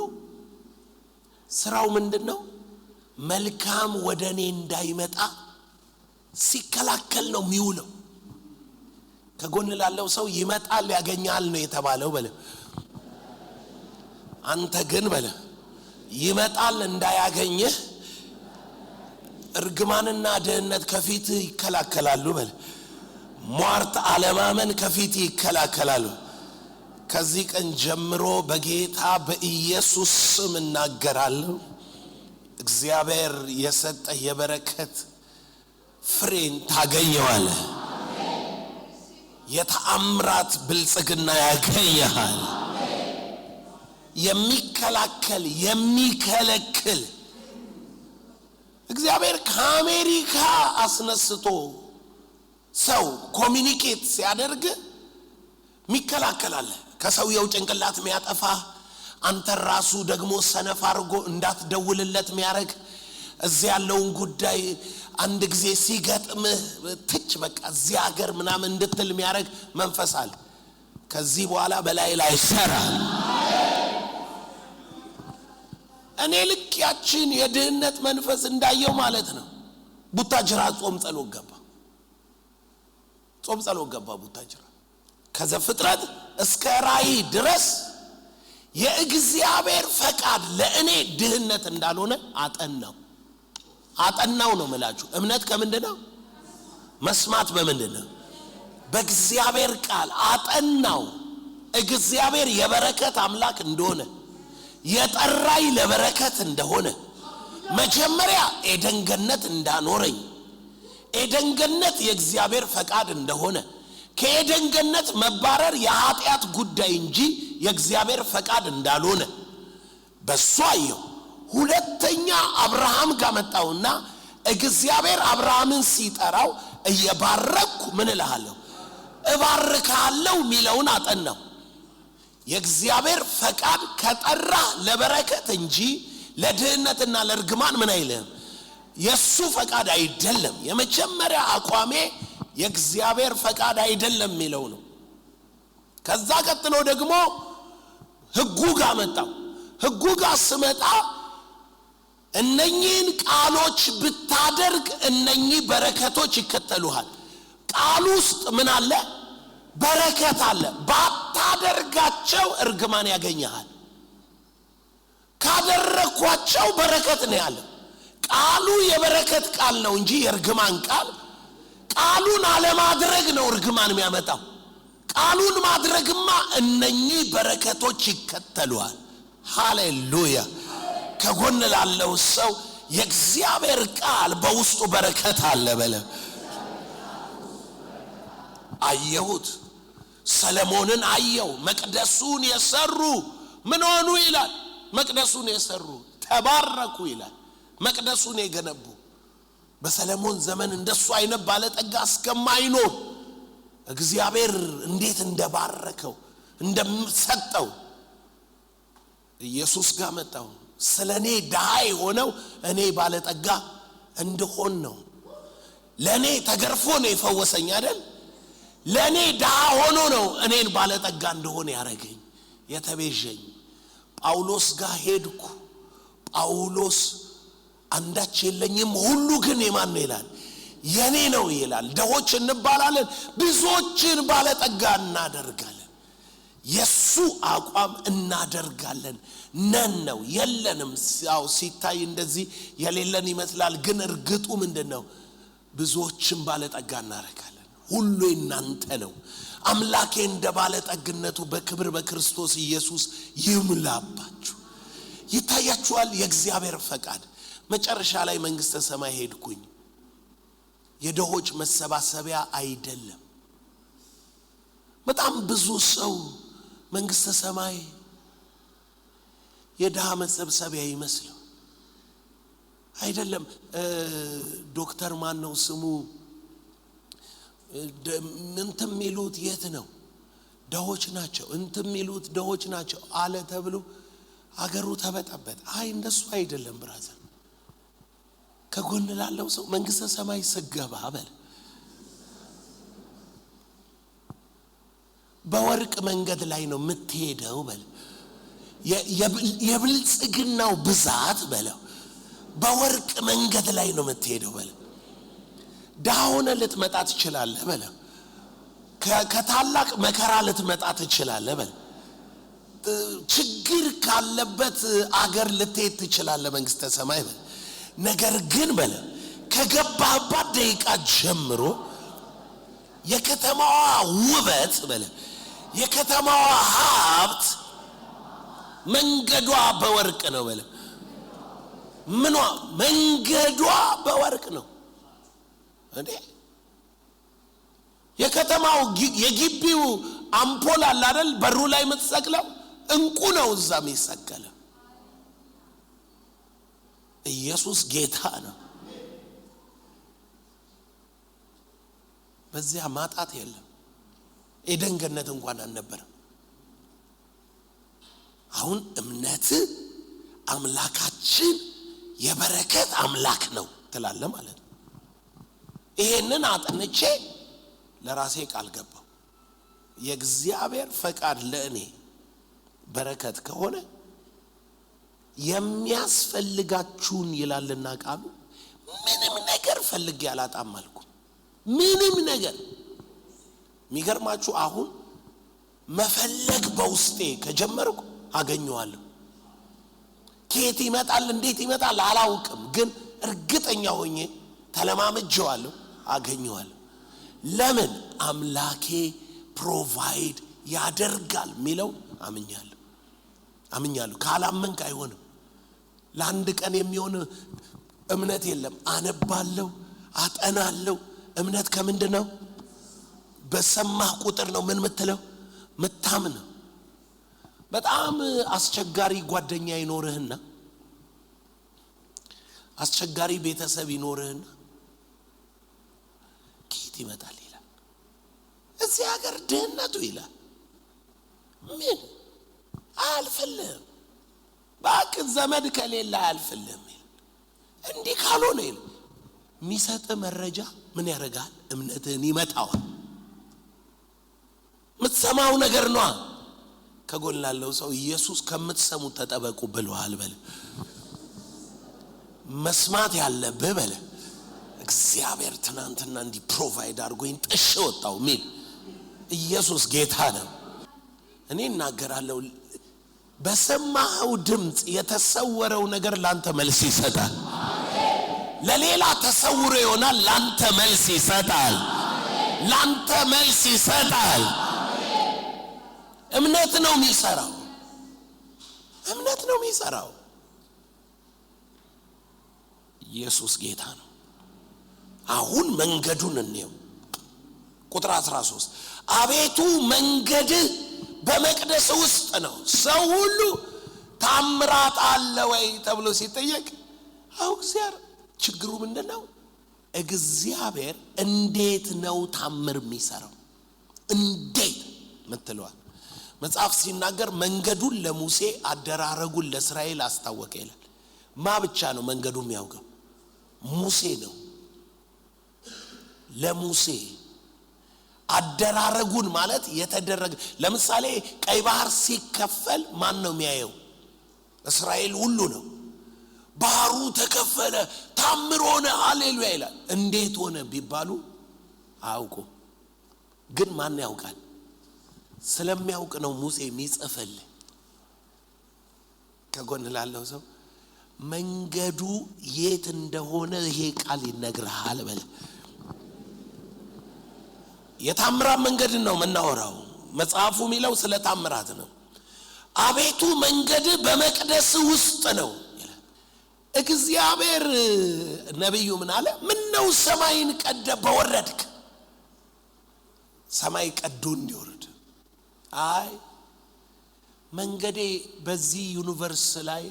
ስራው ምንድነው መልካም ወደኔ እንዳይመጣ ሲከላከል ነው የሚውለው ከጎን ላለው ሰው ይመጣል ያገኛል ነው የተባለው በለ አንተ ግን በለ ይመጣል እንዳያገኝህ እርግማንና ድህነት ከፊት ይከላከላሉ በለ ሟርት አለማመን ከፊት ይከላከላሉ ከዚህ ቀን ጀምሮ በጌታ በኢየሱስ ስም እናገራለሁ እግዚአብሔር የሰጠህ የበረከት ፍሬን ታገኘዋለህ የተአምራት ብልጽግና ያገኛል የሚከላከል የሚከለክል እግዚአብሔር ከአሜሪካ አስነስቶ ሰው ኮሚኒኬት ሲያደርግ ሚከላከላል ከሰውየው ጭንቅላት የሚያጠፋ አንተ ራሱ ደግሞ ሰነፍ አርጎ እንዳትደውልለት የሚያረግ እዚህ ያለውን ጉዳይ አንድ ጊዜ ሲገጥምህ ትች በቃ እዚህ ሀገር ምናምን እንድትል የሚያረግ መንፈስ አለ ከዚህ በኋላ በላይ ላይ ይሰራል እኔ ልክ ያችን የድህነት መንፈስ እንዳየው ማለት ነው ቡታጅራ ጾም ጸሎት ገባ ቡታጅራ ከዘፍጥረት እስከ ራእይ ድረስ የእግዚአብሔር ፈቃድ ለእኔ ድህነት እንዳልሆነ አጠናው ነው መላችሁ እምነት ከምንድነው መስማት በምንድነው በእግዚአብሔር ቃል አጠናው እግዚአብሔር የበረከት አምላክ እንደሆነ የጠራይ ለበረከት እንደሆነ መጀመሪያ ኤደን ገነት እንዳኖረኝ ኤደን ገነት የእግዚአብሔር ፈቃድ እንደሆነ ከኤደን ገነት መባረር የኃጢአት ጉዳይ እንጂ የእግዚአብሔር ፈቃድ እንዳልሆነ በሷየው ሁለተኛ አብርሃም ጋር መጣውና እግዚአብሔር አብርሃምን ሲጠራው እየባረኩ ምን እልሃለሁ እባርካለሁ ሚለውን አጠናው። የእግዚአብሔር ፈቃድ ከጠራ ለበረከት እንጂ ለድህነትና ለርግማን ምን አይልም፣ የሱ ፈቃድ አይደለም። የመጀመሪያ አቋሜ የእግዚአብሔር ፈቃድ አይደለም ሚለው ነው። ከዛ ቀጥሎ ደግሞ ሕጉ ጋር መጣው። ሕጉ ጋር ስመጣ እነኚህን ቃሎች ብታደርግ እነኚህ በረከቶች ይከተሉሃል። ቃል ውስጥ ምን አለ? በረከት አለ። ባታደርጋቸው እርግማን ያገኘሃል። ካደረኳቸው በረከት ነው ያለው። ቃሉ የበረከት ቃል ነው እንጂ የእርግማን ቃል። ቃሉን አለማድረግ ነው እርግማን የሚያመጣው። ቃሉን ማድረግማ እነኚህ በረከቶች ይከተሉሃል። ሃሌሉያ። ከጎን ላለው ሰው የእግዚአብሔር ቃል በውስጡ በረከት አለ በለ። አየሁት፣ ሰለሞንን አየው። መቅደሱን የሰሩ ምን ሆኑ ይላል? መቅደሱን የሰሩ ተባረኩ ይላል። መቅደሱን የገነቡ በሰለሞን ዘመን እንደሱ አይነት ባለጠጋ እስከማይኖር እግዚአብሔር እንዴት እንደባረከው እንደሰጠው ኢየሱስ ጋር መጣው። ስለኔ ድሃ ሆነው እኔ ባለጠጋ እንድሆን ነው። ለኔ ተገርፎ ነው የፈወሰኝ አይደል? ለኔ ድሃ ሆኖ ነው እኔን ባለጠጋ እንደሆነ ያረገኝ የተቤዠኝ። ጳውሎስ ጋር ሄድኩ። ጳውሎስ አንዳች የለኝም ሁሉ ግን የማን ነው ይላል? የኔ ነው ይላል። ደሆች እንባላለን፣ ብዙዎችን ባለጠጋ እናደርጋለን። የሱ አቋም እናደርጋለን ነን ነው የለንም። ያው ሲታይ እንደዚህ የሌለን ይመስላል፣ ግን እርግጡ ምንድነው? ብዙዎችን ባለጠጋ እናደርጋለን። ሁሉ እናንተ ነው። አምላኬ እንደ ባለጠግነቱ በክብር በክርስቶስ ኢየሱስ ይምላባችሁ። ይታያችኋል የእግዚአብሔር ፈቃድ። መጨረሻ ላይ መንግስተ ሰማይ ሄድኩኝ። የደሆች መሰባሰቢያ አይደለም። በጣም ብዙ ሰው መንግስተ ሰማይ የድሃ መሰብሰቢያ ይመስለው አይደለም። ዶክተር ማን ነው ስሙ? እንትን ሚሉት የት ነው? ደሆች ናቸው። እንትን ሚሉት ደሆች ናቸው አለ ተብሎ አገሩ ተበጠበጠ። አይ እንደሱ አይደለም ብራዘር። ከጎን ላለው ሰው መንግስተ ሰማይ ስገባ በል በወርቅ መንገድ ላይ ነው የምትሄደው በል። የብልጽግናው ብዛት በለው በወርቅ መንገድ ላይ ነው የምትሄደው በል። ዳውነ ልትመጣ ትችላለህ በል። ከታላቅ መከራ ልትመጣ ትችላለህ በል። ችግር ካለበት አገር ልትሄድ ትችላለህ መንግስተ ሰማይ በል። ነገር ግን በል ከገባህባት ደቂቃ ጀምሮ የከተማዋ ውበት በል የከተማዋ ሀብት መንገዷ በወርቅ ነው በል። ምኗ መንገዷ በወርቅ ነው እንዴ? የከተማው የግቢው አምፖል አለ አይደል? በሩ ላይ የምትሰቅለው እንቁ ነው እዛ የሚሰቀለው። ኢየሱስ ጌታ ነው። በዚያ ማጣት የለም። ኤደን ገነት እንኳን አልነበረም። አሁን እምነት አምላካችን የበረከት አምላክ ነው ትላለህ ማለት ነው። ይሄንን አጥንቼ ለራሴ ቃል ገባው። የእግዚአብሔር ፈቃድ ለእኔ በረከት ከሆነ የሚያስፈልጋችሁን ይላልና ቃሉ ምንም ነገር ፈልጌ አላጣም አልኩ። ምንም ነገር። የሚገርማችሁ አሁን መፈለግ በውስጤ ከጀመርኩ አገኘዋለሁ። ከየት ይመጣል እንዴት ይመጣል አላውቅም፣ ግን እርግጠኛ ሆኜ ተለማምጄዋለሁ፣ አገኘዋለሁ። ለምን? አምላኬ ፕሮቫይድ ያደርጋል ሚለው አምኛለሁ። ካላመንክ አይሆንም። ለአንድ ቀን የሚሆን እምነት የለም። አነባለሁ፣ አጠናለሁ። እምነት ከምንድነው? በሰማህ ቁጥር ነው ምን ምትለው? ምታምነው። በጣም አስቸጋሪ ጓደኛ ይኖርህና አስቸጋሪ ቤተሰብ ይኖርህና ከየት ይመጣል ይላል። በዚህ ሀገር ድህነቱ ይላል ምን አልፈልም ባክ ዘመድ ከሌለ አልፈልም እንዲህ ካልሆነ የሚሰጥ መረጃ ምን ያረጋል እምነትህን ይመታዋል ምትሰማው ነገር ነው ከጎን ላለው ሰው ኢየሱስ ከምትሰሙት ተጠበቁ ብለዋል በል መስማት ያለብህ በል እግዚአብሔር ትናንትና እንዲ ፕሮቫይድ አድርጎኝ ጥሽ ወጣው ሚል ኢየሱስ ጌታ ነው እኔ እናገራለሁ በሰማው ድምጽ የተሰወረው ነገር ላንተ መልስ ይሰጣል ለሌላ ተሰውሮ ይሆናል ላንተ መልስ ይሰጣል ላንተ መልስ ይሰጣል እምነት ነው የሚሰራው እምነት ነው የሚሰራው ኢየሱስ ጌታ ነው አሁን መንገዱን እንየው ቁጥር 13 አቤቱ መንገድ በመቅደስ ውስጥ ነው ሰው ሁሉ ታምራት አለ ወይ ተብሎ ሲጠየቅ እግዚአብሔር ችግሩ ምንድነው እግዚአብሔር እንዴት ነው ታምር የሚሰራው እንዴት ምትለዋል መጽሐፍ ሲናገር መንገዱን ለሙሴ አደራረጉን ለእስራኤል አስታወቀ ይላል ማ ብቻ ነው መንገዱን የሚያውቀው ሙሴ ነው ለሙሴ አደራረጉን ማለት የተደረገ ለምሳሌ ቀይ ባህር ሲከፈል ማን ነው የሚያየው እስራኤል ሁሉ ነው ባህሩ ተከፈለ ታምር ሆነ ሃሌሉያ ይላል እንዴት ሆነ ቢባሉ አውቁ ግን ማን ያውቃል ስለሚያውቅ ነው ሙሴ የሚጽፈል ከጎን ላለው ሰው መንገዱ የት እንደሆነ ይሄ ቃል ይነግራል በለ የታምራት መንገድ ነው መናወራው መጽሐፉ የሚለው ስለ ታምራት ነው አቤቱ መንገድ በመቅደስ ውስጥ ነው እግዚአብሔር ነብዩ ምን አለ ምን ነው ሰማይን ቀደ በወረድክ ሰማይ ቀዶ እንዲወርድ አይ መንገዴ በዚህ ዩኒቨርስ ላይ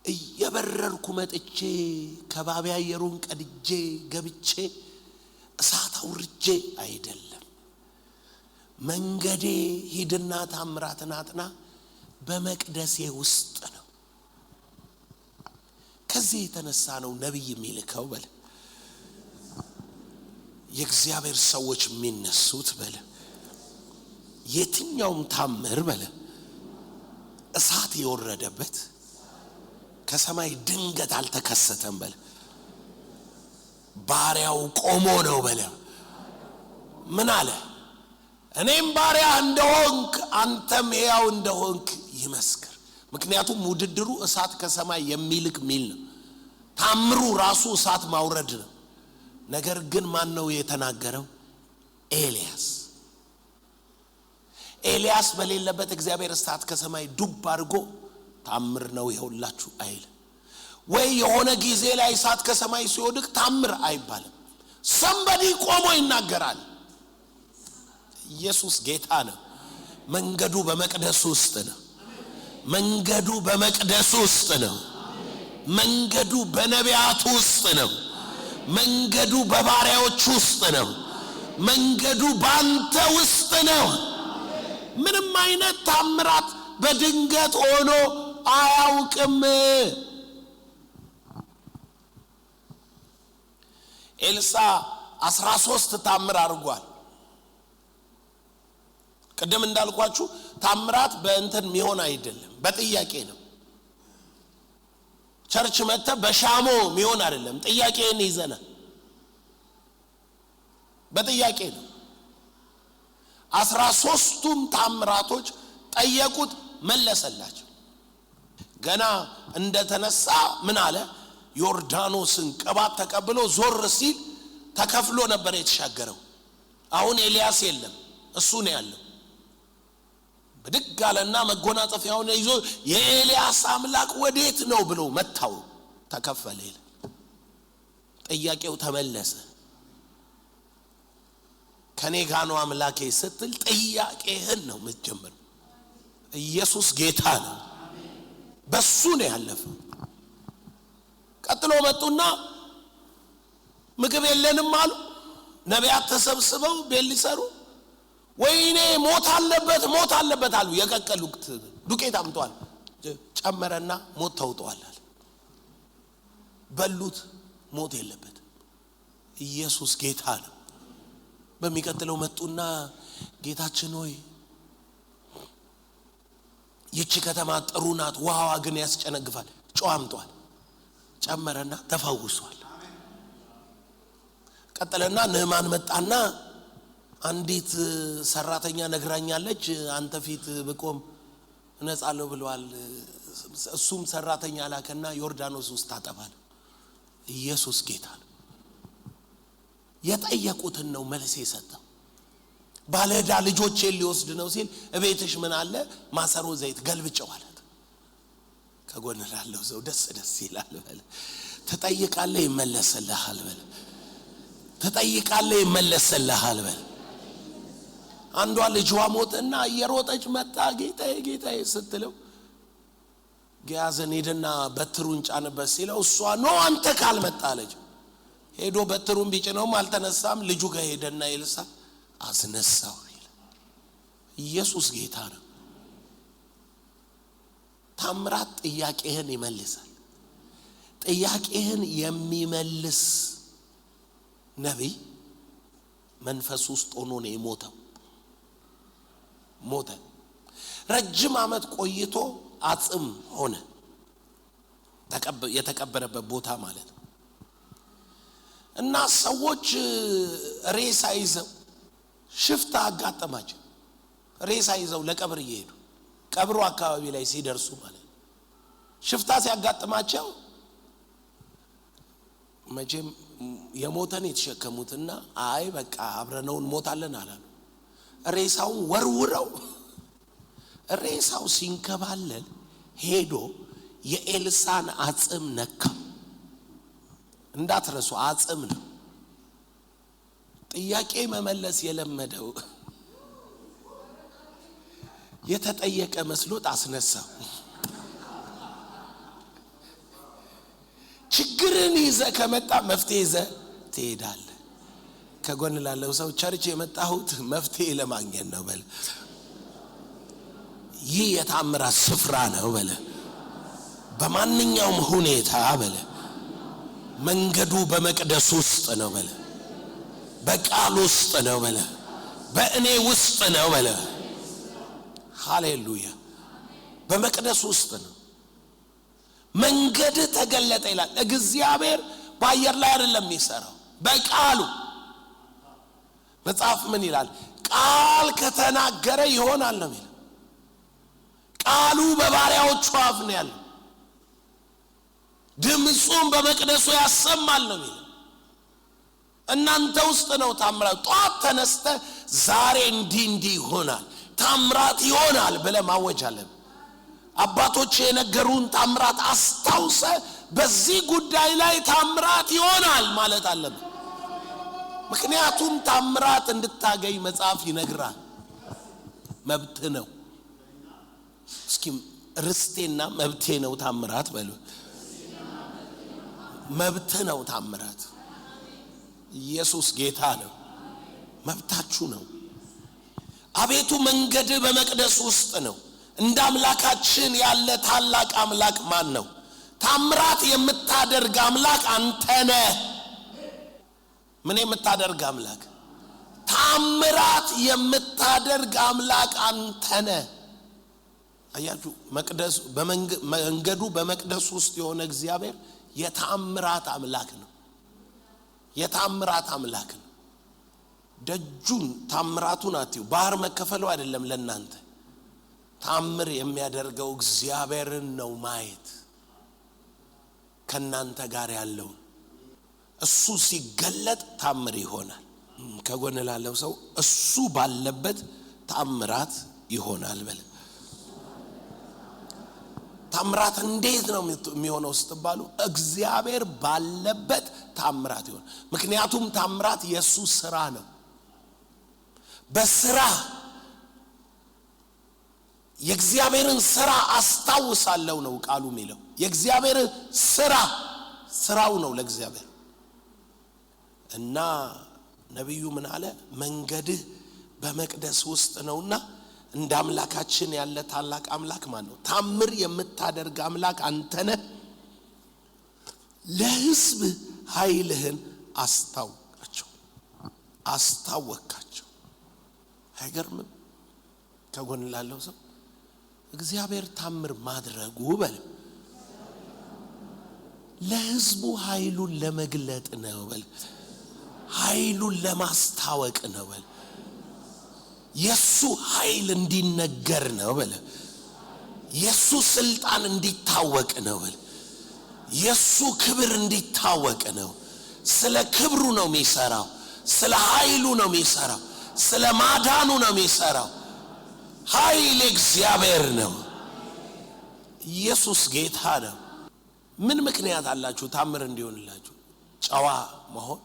እየበረርኩ መጥቼ ከባቢ አየሩን ቀድጄ ገብቼ እሳት አውርጄ አይደለም መንገዴ ሂድና ታምራትን አጥና በመቅደሴ ውስጥ ነው ከዚህ የተነሳ ነው ነብይ የሚልከው በለ የእግዚአብሔር ሰዎች የሚነሱት በለ የትኛውም ታምር በለ እሳት የወረደበት ከሰማይ ድንገት አልተከሰተም በለ ባሪያው ቆሞ ነው በለ ምን አለ እኔም ባሪያ እንደሆንክ አንተም ያው እንደሆንክ ይመስክር ምክንያቱም ውድድሩ እሳት ከሰማይ የሚልክ ሚል ነው ታምሩ ራሱ እሳት ማውረድ ነው ነገር ግን ማን ነው የተናገረው ኤልያስ በሌለበት እግዚአብሔር እሳት ከሰማይ ዱብ አድርጎ ታምር ነው ይሁላችሁ አይል ወይ የሆነ ጊዜ ላይ እሳት ከሰማይ ሲወድቅ ታምር አይባልም somebody ቆሞ ይናገራል ኢየሱስ ጌታ ነው መንገዱ በመቅደስ ውስጥ ነው መንገዱ በመቅደስ ውስጥ ነው መንገዱ በነቢያት ውስጥ ነው መንገዱ በባሪያዎች ውስጥ ነው መንገዱ ባንተ ውስጥ ነው ምንም አይነት ታምራት በድንገት ሆኖ አያውቅም ኤልሳ 13 ታምር አድርጓል ቀደም እንዳልኳችሁ ታምራት በእንትን ሚሆን አይደለም በጥያቄ ነው ቸርች መተ በሻሞ ሚሆን አይደለም ጥያቄን ይዘና በጥያቄ ነው 13ቱም ታምራቶች ጠየቁት መለሰላቸው ገና እንደተነሳ ምን አለ ዮርዳኖስን ቅባት ተቀብሎ ዞር ሲል ተከፍሎ ነበር የተሻገረው አሁን ኤልያስ የለም እሱ ነው ያለው በድጋለና መጎናጸፊያውን ይዞ የኤልያስ አምላክ ወዴት ነው ብሎ መታው ተከፈለ ጥያቄው ተመለሰ ከኔ ጋር ነው አምላኬ ስትል ጥያቄህን ነው መጀመር ኢየሱስ ጌታ ነው በሱ ነው ያለፈው ቀጥሎ መጡና ምግብ የለንም አሉ ነቢያት ተሰብስበው ቤት ሊሰሩ ወይኔ ሞት አለበት አሉ። የቀቀሉት ዱቄት አምጧል ጨመረና ሞት ተውጧል አለ። በሉት፣ ሞት የለበት። ኢየሱስ ጌታ ነው። በሚቀጥለው መጡና ጌታችን ሆይ ይቺ ከተማ ጥሩ ናት፣ ውሃዋ ግን ያስጨነግፋል። ጨው አምጧል ጨመረና ተፈውሷል። ቀጠለና ንዕማን መጣና አንዲት ሰራተኛ ነግራኛለች አንተ ፊት ብቆም እነጻለሁ ብለዋል። እሱም ሰራተኛ ላከና ዮርዳኖስ ውስጥ ታጠባል። ኢየሱስ ጌታ ነው። የጠየቁትን ነው መልስ የሰጠው። ባለዕዳ ልጆቼን ሊወስድ ነው ሲል እቤትሽ ምን አለ? ማሰሮ ዘይት ገልብጨው አላት። ከጎን ላለው ሰው ደስ ይላል በለ። ትጠይቃለህ ይመለስልሃል በለ። ትጠይቃለህ ይመለስልሃል በለ። አንዷ ልጅዋ ሞተና እየሮጠች መጣ ጌታዬ ስትለው ገያዘን ሄደና በትሩን ጫንበት ሲለው እሷ ነው አንተ ካልመጣ አለች። ሄዶ በትሩን ቢጭነውም አልተነሳም። ልጁ ጋር ሄደና ኤልሳ አስነሳው ይላል። ኢየሱስ ጌታ ነው። ታምራት ጥያቄህን ይመልሳል። ጥያቄህን የሚመልስ ነቢይ መንፈስ ውስጥ ሆኖ ነው የሞተው። ሞተ። ረጅም ዓመት ቆይቶ አጽም ሆነ። የተቀበረበት ቦታ ማለት ነው። እና ሰዎች ሬሳ ይዘው ሽፍታ አጋጠማቸው። ሬሳ ይዘው ለቀብር እየሄዱ ቀብሩ አካባቢ ላይ ሲደርሱ ማለት ነው ሽፍታ ሲያጋጥማቸው መቼም የሞተን የተሸከሙትና አይ በቃ አብረነው እንሞታለን አላሉ። ሬሳውን ወርውረው ሬሳው ሲንከባለል ሄዶ የኤልሳን አጽም ነካ። እንዳትረሱ አጽም ነው። ጥያቄ መመለስ የለመደው የተጠየቀ መስሎት አስነሳው። ችግርን ይዘ ከመጣ መፍትሄ ይዘ ትሄዳለህ። ከጎን ላለው ሰው ቸርች የመጣሁት መፍትሄ ለማግኘት ነው በለ። ይህ የታምራት ስፍራ ነው በለ። በማንኛውም ሁኔታ በለ። መንገዱ በመቅደስ ውስጥ ነው በለ። በቃል ውስጥ ነው በለ። በእኔ ውስጥ ነው በለ። ሃሌሉያ። በመቅደስ ውስጥ ነው። መንገድ ተገለጠ ይላል። እግዚአብሔር በአየር ላይ አይደለም የሚሰራው፣ በቃሉ። መጽሐፍ ምን ይላል? ቃል ከተናገረ ይሆናል ነው የሚለው። ቃሉ በባሪያዎቹ አፍ ነው ያለው። ድምፁን በመቅደሱ ያሰማል ነው የሚለው። እናንተ ውስጥ ነው ታምራት። ጧት ተነስተ ዛሬ እንዲህ ይሆናል፣ ታምራት ይሆናል ብለህ ማወጅ አለብህ። አባቶች የነገሩን ታምራት አስታውሰ በዚህ ጉዳይ ላይ ታምራት ይሆናል ማለት አለብህ። ምክንያቱም ታምራት እንድታገኝ መጽሐፍ ይነግራል። መብት ነው። እስኪ ርስቴና መብቴ ነው ታምራት በሉ። መብት ነው ታምራት። ኢየሱስ ጌታ ነው። መብታችሁ ነው። አቤቱ መንገድ በመቅደስ ውስጥ ነው። እንደ አምላካችን ያለ ታላቅ አምላክ ማን ነው? ታምራት የምታደርግ አምላክ አንተ ነህ። ምን የምታደርግ አምላክ? ታምራት የምታደርግ አምላክ አንተ ነህ። አያችሁ፣ መቅደሱ መንገዱ በመቅደስ ውስጥ የሆነ እግዚአብሔር የታምራት አምላክ ነው። የታምራት አምላክ ነው። ደጁን ታምራቱን አትዩ። ባህር መከፈሉ አይደለም ለናንተ። ታምር የሚያደርገው እግዚአብሔርን ነው ማየት። ከናንተ ጋር ያለው እሱ ሲገለጥ ታምር ይሆናል። ከጎን ላለው ሰው እሱ ባለበት ታምራት ይሆናል በለ። ታምራት እንዴት ነው የሚሆነው ስትባሉ፣ እግዚአብሔር ባለበት ታምራት ይሆናል። ምክንያቱም ታምራት የሱ ስራ ነው። በስራ የእግዚአብሔርን ስራ አስታውሳለሁ ነው ቃሉ የሚለው። የእግዚአብሔር ስራው ነው ለእግዚአብሔር። እና ነብዩ ምን አለ? መንገድህ በመቅደስ ውስጥ ነውና እንደ አምላካችን ያለ ታላቅ አምላክ ማን ነው? ታምር የምታደርግ አምላክ አንተ ነህ። ለሕዝብ ኃይልህን አስታወቃቸው። አይገርምም? ከጎን ላለው ሰው እግዚአብሔር ታምር ማድረጉ በል ለሕዝቡ ኃይሉን ለመግለጥ ነው በል ኃይሉን ለማስታወቅ ነው በል የሱ ኃይል እንዲነገር ነው በል የሱ ስልጣን እንዲታወቅ ነው በል የሱ ክብር እንዲታወቅ ነው። ስለ ክብሩ ነው የሚሰራው፣ ስለ ኃይሉ ነው የሚሰራው፣ ስለ ማዳኑ ነው የሚሰራው። ኃይል እግዚአብሔር ነው። ኢየሱስ ጌታ ነው። ምን ምክንያት አላችሁ ታምር እንዲሆንላችሁ? ጨዋ መሆን፣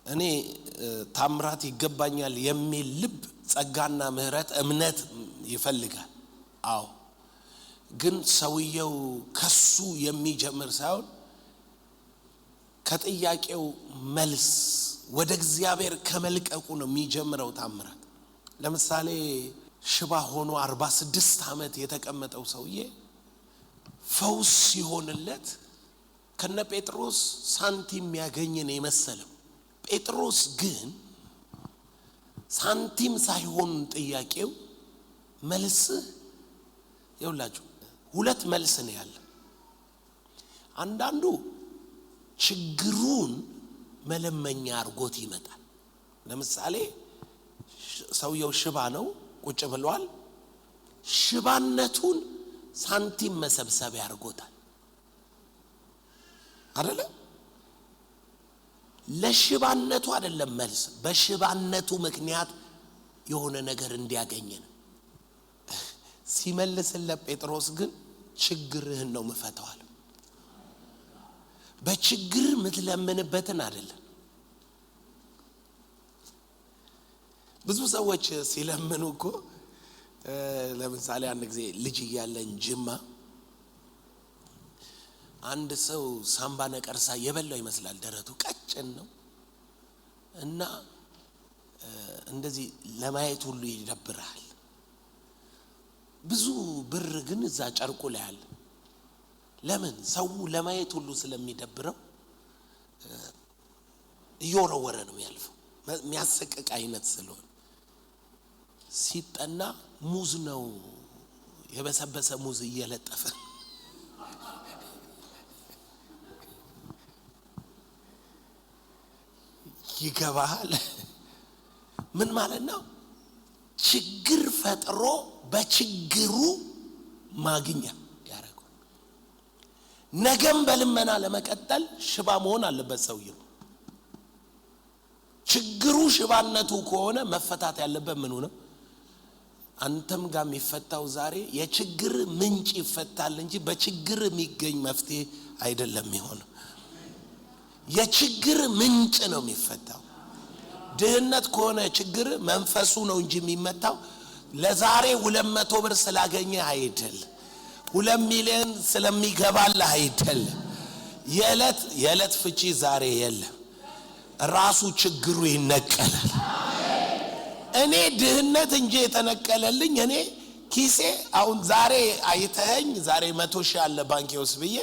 እኔ ታምራት ይገባኛል የሚል ልብ፣ ጸጋና ምህረት እምነት ይፈልጋል። አዎ፣ ግን ሰውየው ከሱ የሚጀምር ሳይሆን ከጥያቄው መልስ ወደ እግዚአብሔር ከመልቀቁ ነው የሚጀምረው ታምራት። ለምሳሌ ሽባ ሆኖ 46 ዓመት የተቀመጠው ሰውዬ ፈውስ ሲሆንለት ከነ ጴጥሮስ ሳንቲም ያገኘን የመሰለው፣ ጴጥሮስ ግን ሳንቲም ሳይሆን ጥያቄው መልስ ይውላችሁ ሁለት መልስ ነው ያለ። አንዳንዱ ችግሩን መለመኛ አርጎት ይመጣል። ለምሳሌ ሰውየው ሽባ ነው፣ ቁጭ ብሏል። ሽባነቱን ሳንቲም መሰብሰቢያ አርጎታል አይደለ? ለሽባነቱ አይደለም መልስ፣ በሽባነቱ ምክንያት የሆነ ነገር እንዲያገኝ ነው ሲመልስለት። ጴጥሮስ ግን ችግርህን ነው መፈታዋል። በችግር ምትለምንበትን አይደለም። ብዙ ሰዎች ሲለምኑ እኮ ለምሳሌ አንድ ጊዜ ልጅ እያለን ጅማ አንድ ሰው ሳምባ ነቀርሳ የበላው ይመስላል። ደረቱ ቀጭን ነው እና እንደዚህ ለማየት ሁሉ ይደብራል። ብዙ ብር ግን እዛ ጨርቁ ላይ አለ። ለምን? ሰው ለማየት ሁሉ ስለሚደብረው እየወረወረ ነው ያልፈው። የሚያሰቅቅ አይነት ስለሆነ ሲጠና ሙዝ ነው የበሰበሰ ሙዝ እየለጠፈ ይገባል። ምን ማለት ነው? ችግር ፈጥሮ በችግሩ ማግኛ ያረጋው። ነገም በልመና ለመቀጠል ሽባ መሆን አለበት ሰውየው። ችግሩ ሽባነቱ ከሆነ መፈታት ያለበት ምኑ ነው? አንተም ጋር የሚፈታው ዛሬ የችግር ምንጭ ይፈታል እንጂ በችግር የሚገኝ መፍትሄ አይደለም የሚሆነው። የችግር ምንጭ ነው የሚፈታው። ድህነት ከሆነ ችግር መንፈሱ ነው እንጂ የሚመታው ለዛሬ 200 ብር ስላገኘ አይደል፣ 2 ሚሊዮን ስለሚገባል አይደል። የዕለት ፍቺ ዛሬ የለም። ራሱ ችግሩ ይነቀላል። እኔ ድህነት እንጂ የተነቀለልኝ እኔ ኪሴ አሁን ዛሬ አይተኸኝ ዛሬ 100 ሺህ አለ ባንኬ ውስጥ ብዬ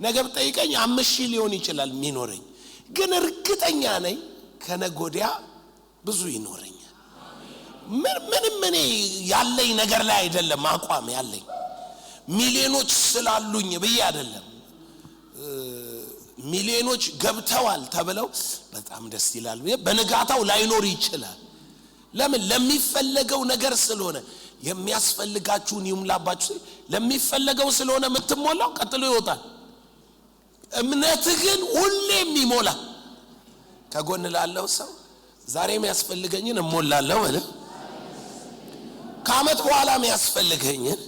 ነገ ብጠይቀኝ 5 ሺህ ሊሆን ይችላል የሚኖረኝ። ግን እርግጠኛ ነኝ ከነጎዲያ ብዙ ይኖረኛል። ምንም እኔ ያለኝ ነገር ላይ አይደለም አቋም ያለኝ ሚሊዮኖች ስላሉኝ ብዬ አይደለም። ሚሊዮኖች ገብተዋል ተብለው በጣም ደስ ይላል ብዬ በነጋታው ላይኖር ይችላል። ለምን? ለሚፈለገው ነገር ስለሆነ። የሚያስፈልጋችሁን ይሙላባችሁ ለሚፈለገው ስለሆነ የምትሞላው ቀጥሎ ይወጣል። እምነት ግን ሁሌም ይሞላል። ከጎን ላለው ሰው ዛሬ የሚያስፈልገኝን እሞላለሁ ማለት ከዓመት በኋላ የሚያስፈልገኝን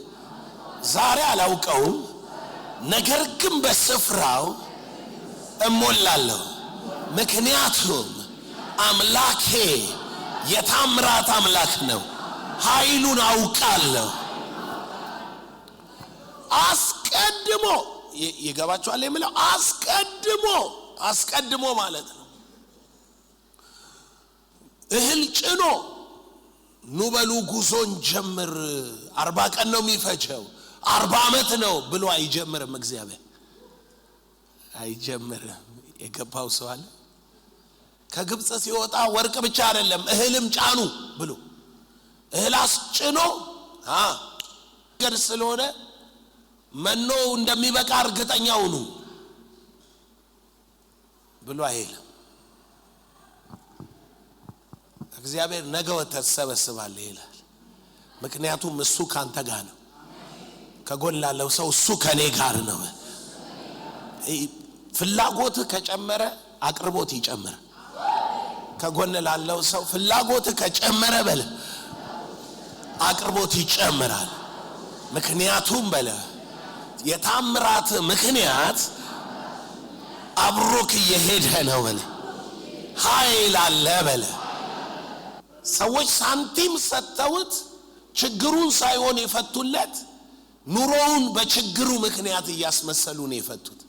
ዛሬ አላውቀውም፣ ነገር ግን በስፍራው እሞላለሁ። ምክንያቱም አምላኬ የታምራት አምላክ ነው። ኃይሉን አውቃለሁ። አስቀድሞ ይገባችኋል የሚለው አስቀድሞ ማለት ነው። እህል ጭኖ ኑበሉ ጉዞን ጀምር 40 ቀን ነው የሚፈጀው 40 ዓመት ነው ብሎ አይጀምርም እግዚአብሔር አይጀምርም የገባው ሰው አለ ከግብጽ ሲወጣ ወርቅ ብቻ አይደለም እህልም ጫኑ ብሎ እህል አስጭኖ ገር ስለሆነ መኖ እንደሚበቃ እርግጠኛው ነው ብሎ አይልም እግዚአብሔር ነገ ወተሰበስባለህ ይላል ምክንያቱም እሱ ካንተ ጋር ነው ከጎን ላለው ሰው እሱ ከኔ ጋር ነው ፍላጎት ከጨመረ አቅርቦት ይጨምር ከጎን ላለው ሰው ፍላጎት ከጨመረ በለ አቅርቦት ይጨምራል ምክንያቱም በለ የታምራት ምክንያት አብሮክ እየሄደ ነው በለ ኃይል አለ በለ ሰዎች ሳንቲም ሰጥተውት ችግሩን ሳይሆን የፈቱለት ኑሮውን በችግሩ ምክንያት እያስመሰሉ ነው የፈቱት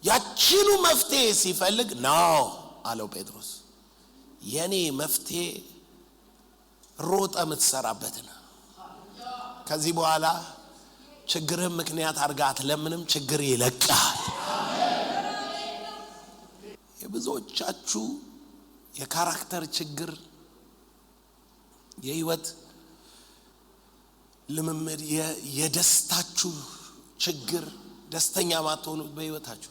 ያቺኑ መፍትሄ ሲፈልግ ነው አለው ጴጥሮስ የኔ መፍትሄ ሮጠ የምትሰራበት ነው ከዚህ በኋላ ችግርህን ምክንያት አርጋት ለምንም ችግር ይለቃል የብዙዎቻችሁ የካራክተር ችግር የህይወት ልምምድ የደስታችሁ ችግር ደስተኛ ማትሆኑ በህይወታችሁ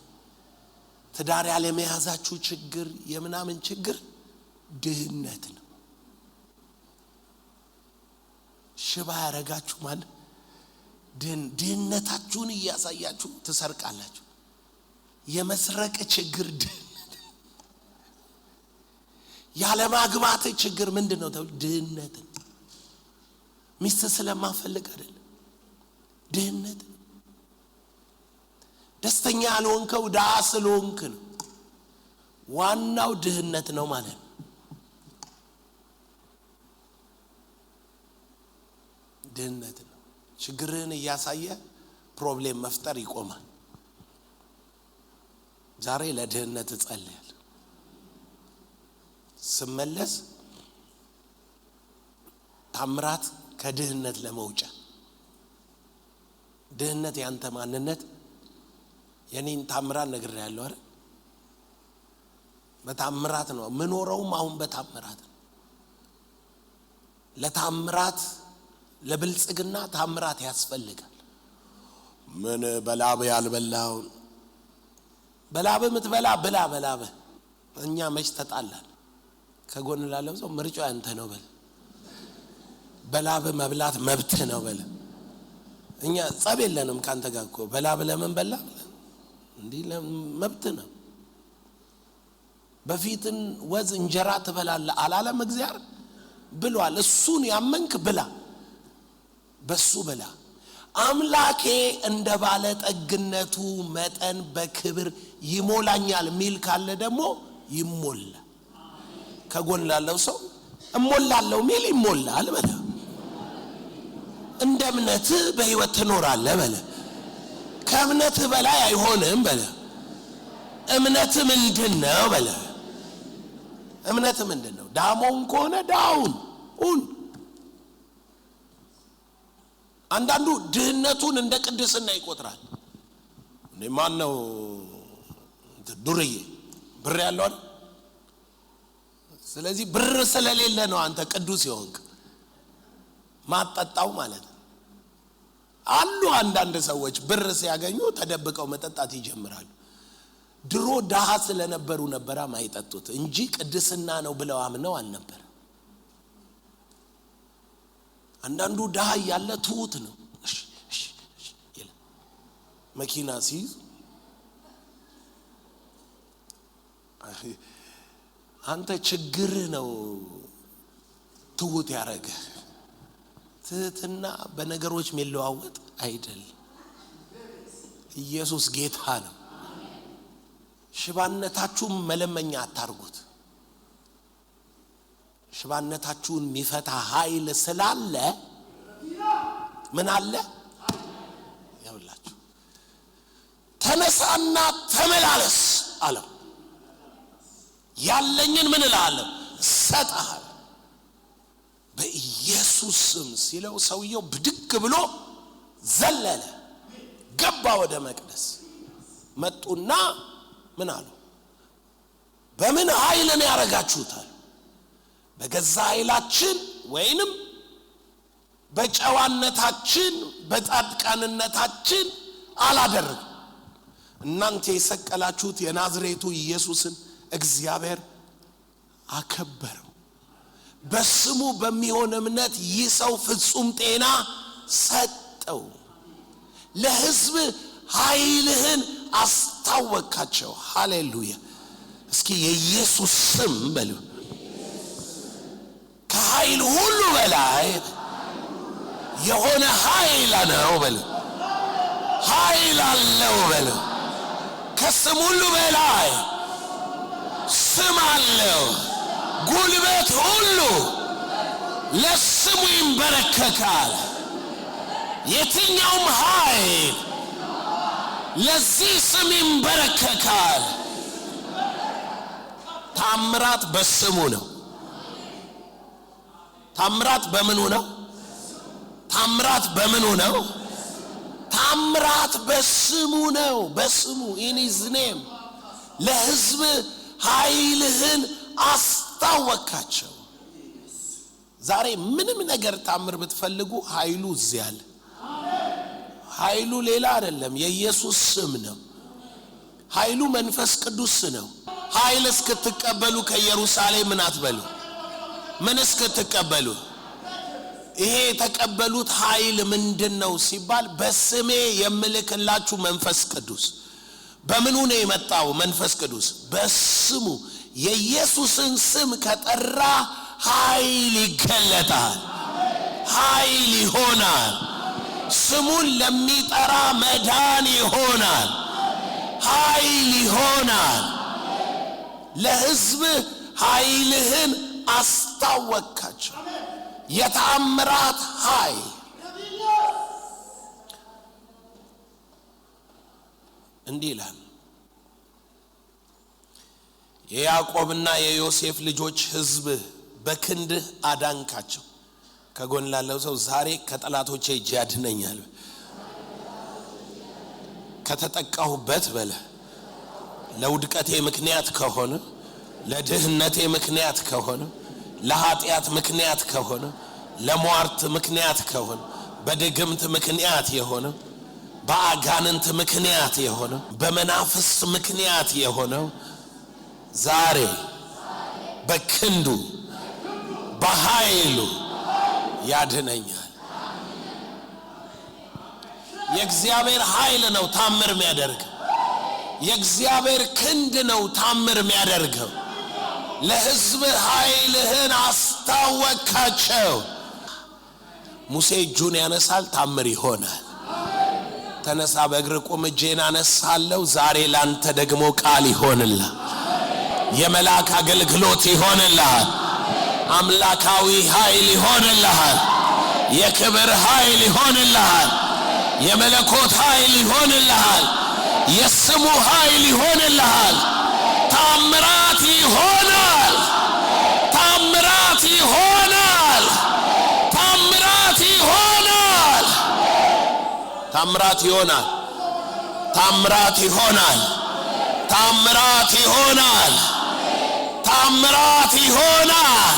ትዳር ያለመያዛችሁ ችግር የምናምን ችግር ድህነት ነው ሽባ ያረጋችሁ ማለት ድህነታችሁን እያሳያችሁ ትሰርቃላችሁ የመስረቅ ችግር ድህነት ያለማግባት ችግር ምንድነው ድህነት ሚስት ስለማፈልግ አይደለም ድህነት ደስተኛ ያልሆንከው ዳስ ስለሆንክ ነው ዋናው ድህነት ነው ማለት ነው ድህነት ነው ችግርን እያሳየ ፕሮብሌም መፍጠር ይቆማል ዛሬ ለድህነት ጸልያለሁ ስመለስ ታምራት ከድህነት ለመውጫ ድህነት ያንተ ማንነት የኔን ታምራት ነግሬያለሁ አይደል በታምራት ነው ምኖረውም አሁን በታምራት ነው ለታምራት ለብልጽግና ታምራት ያስፈልጋል ምን በላብ ያልበላው በላብ ምትበላ ብላ በላብ እኛ መች ተጣላን ከጎን ላለው ሰው ምርጫው አንተ ነው በል በላብ መብላት መብት ነው በል እኛ ጸብ የለንም ካንተ ጋር እኮ በላብ ለምን በላ እንዴ መብት ነው በፊትን ወዝ እንጀራ ትበላለህ አላለም እግዚአብሔር ብሏል እሱን ያመንክ ብላ በሱ ብላ አምላኬ እንደ ባለ ጠግነቱ መጠን በክብር ይሞላኛል ሚል ካለ ደግሞ ይሞላ ከጎን ላለው ሰው እሞላለሁ ሚል ይሞላል በለ እንደ እምነት በህይወት ትኖራለህ በለ ከእምነት በላይ አይሆንም በለ እምነት ምንድነው በለ እምነት ምንድነው ዳሞን ከሆነ ዳውን አንዳንዱ ድህነቱን እንደ ቅድስና ይቆጥራል ማን ነው ዱርዬ ብር ያለው አይደል ስለዚህ ብር ስለሌለ ነው አንተ ቅዱስ ይሆንክ ማጣጣው ማለት አሉ አንዳንድ ሰዎች ብር ሲያገኙ ተደብቀው መጠጣት ይጀምራሉ ድሮ ዳሃ ስለነበሩ ነበራ ማይጠጡት እንጂ ቅድስና ነው ብለው አምነው አልነበር አንዳንዱ ዳሃ ያለ ትሁት ነው መኪና ሲይዝ አንተ ችግር ነው ትሁት ያረገ ትህትና በነገሮች የሚለዋወጥ አይደል ኢየሱስ ጌታ ነው ሽባነታችሁን መለመኛ አታርጉት ሽባነታችሁን የሚፈታ ኃይል ስላለ ምን አለ ያውላችሁ ተነሳና ተመላለስ አለው ያለኝን ምን እላለሁ ሰጣህ በኢየሱስ ስም ሲለው ሰውየው ብድግ ብሎ ዘለለ፣ ገባ ወደ መቅደስ። መጡና ምን አሉ? በምን ኃይል ነው ያረጋችሁታል? በገዛ ኃይላችን ወይንም በጨዋነታችን በጻድቃንነታችን አላደረግም። እናንተ የሰቀላችሁት የናዝሬቱ ኢየሱስን እግዚአብሔር አከበረው። በስሙ በሚሆን እምነት ይህ ሰው ፍጹም ጤና ሰጠው። ለሕዝብ ኃይልህን አስታወቃቸው። ሃሌሉያ! እስኪ የኢየሱስ ስም በሉ። ከኃይል ሁሉ በላይ የሆነ ኃይል ነው በሉ። ኃይል አለው በሉ። ከስም ሁሉ በላይ ስም አለው። ጉልበት ሁሉ ለስሙ ይንበረከካል። የትኛውም ኃይል ለዚህ ስም ይንበረከካል። ታምራት በስሙ ነው። ታምራት በምኑ ነው? ታምራት በምኑ ነው? ታምራት በስሙ ነው። በስሙ in his name ለሕዝብ ኃይልህን አስታወቃቸው። ዛሬ ምንም ነገር ታምር ብትፈልጉ ኃይሉ እዚህ አለ። ኃይሉ ሌላ አይደለም፣ የኢየሱስ ስም ነው። ኃይሉ መንፈስ ቅዱስ ነው። ኃይል እስክትቀበሉ ከኢየሩሳሌም ምን አትበሉ? ምን እስክትቀበሉ? ይሄ የተቀበሉት ኃይል ምንድነው ሲባል በስሜ የምልክላችሁ መንፈስ ቅዱስ። በምኑ ነው የመጣው መንፈስ ቅዱስ? በስሙ። የኢየሱስን ስም ከጠራ ኃይል ይገለጣል፣ ኃይል ይሆናል። ስሙን ለሚጠራ መዳን ይሆናል፣ ኃይል ይሆናል። ለሕዝብ ኃይልህን አስታወቃቸው። የተአምራት ኃይል እንዲህ ይላል። የያዕቆብና የዮሴፍ ልጆች ሕዝብ በክንድህ አዳንካቸው። ከጎን ላለው ሰው ዛሬ ከጠላቶቼ እጅ ያድነኛል። ከተጠቃሁበት በለ ለውድቀቴ ምክንያት ከሆነ፣ ለድህነቴ ምክንያት ከሆነ፣ ለኃጢአት ምክንያት ከሆነ፣ ለሟርት ምክንያት ከሆነ፣ በድግምት ምክንያት የሆነ፣ በአጋንንት ምክንያት የሆነ፣ በመናፍስት ምክንያት የሆነ ዛሬ በክንዱ በኃይሉ ያድነኛል። የእግዚአብሔር ኃይል ነው ታምር የሚያደርገው። የእግዚአብሔር ክንድ ነው ታምር የሚያደርገው። ለሕዝብ ኃይልህን አስታወቃቸው። ሙሴ እጁን ያነሳል፣ ታምር ይሆናል። ተነሳ፣ በእግር ቁም፣ እጄን አነሳለሁ። ዛሬ ላንተ ደግሞ ቃል ይሆንልሃል። የመላክ አገልግሎት ይሆንልሃል። አምላካዊ ኃይል ይሆንልሃል። የክብር ኃይል ይሆንልሃል። የመለኮት ኃይል ይሆንልሃል። የስሙ ኃይል ይሆንልሃል። ታምራት ይሆናል። ታምራት ይሆናል። ታምራት ይሆናል። ታምራት ይሆናል። ታምራት ይሆናል። ታምራት ይሆናል። ታምራት ይሆናል።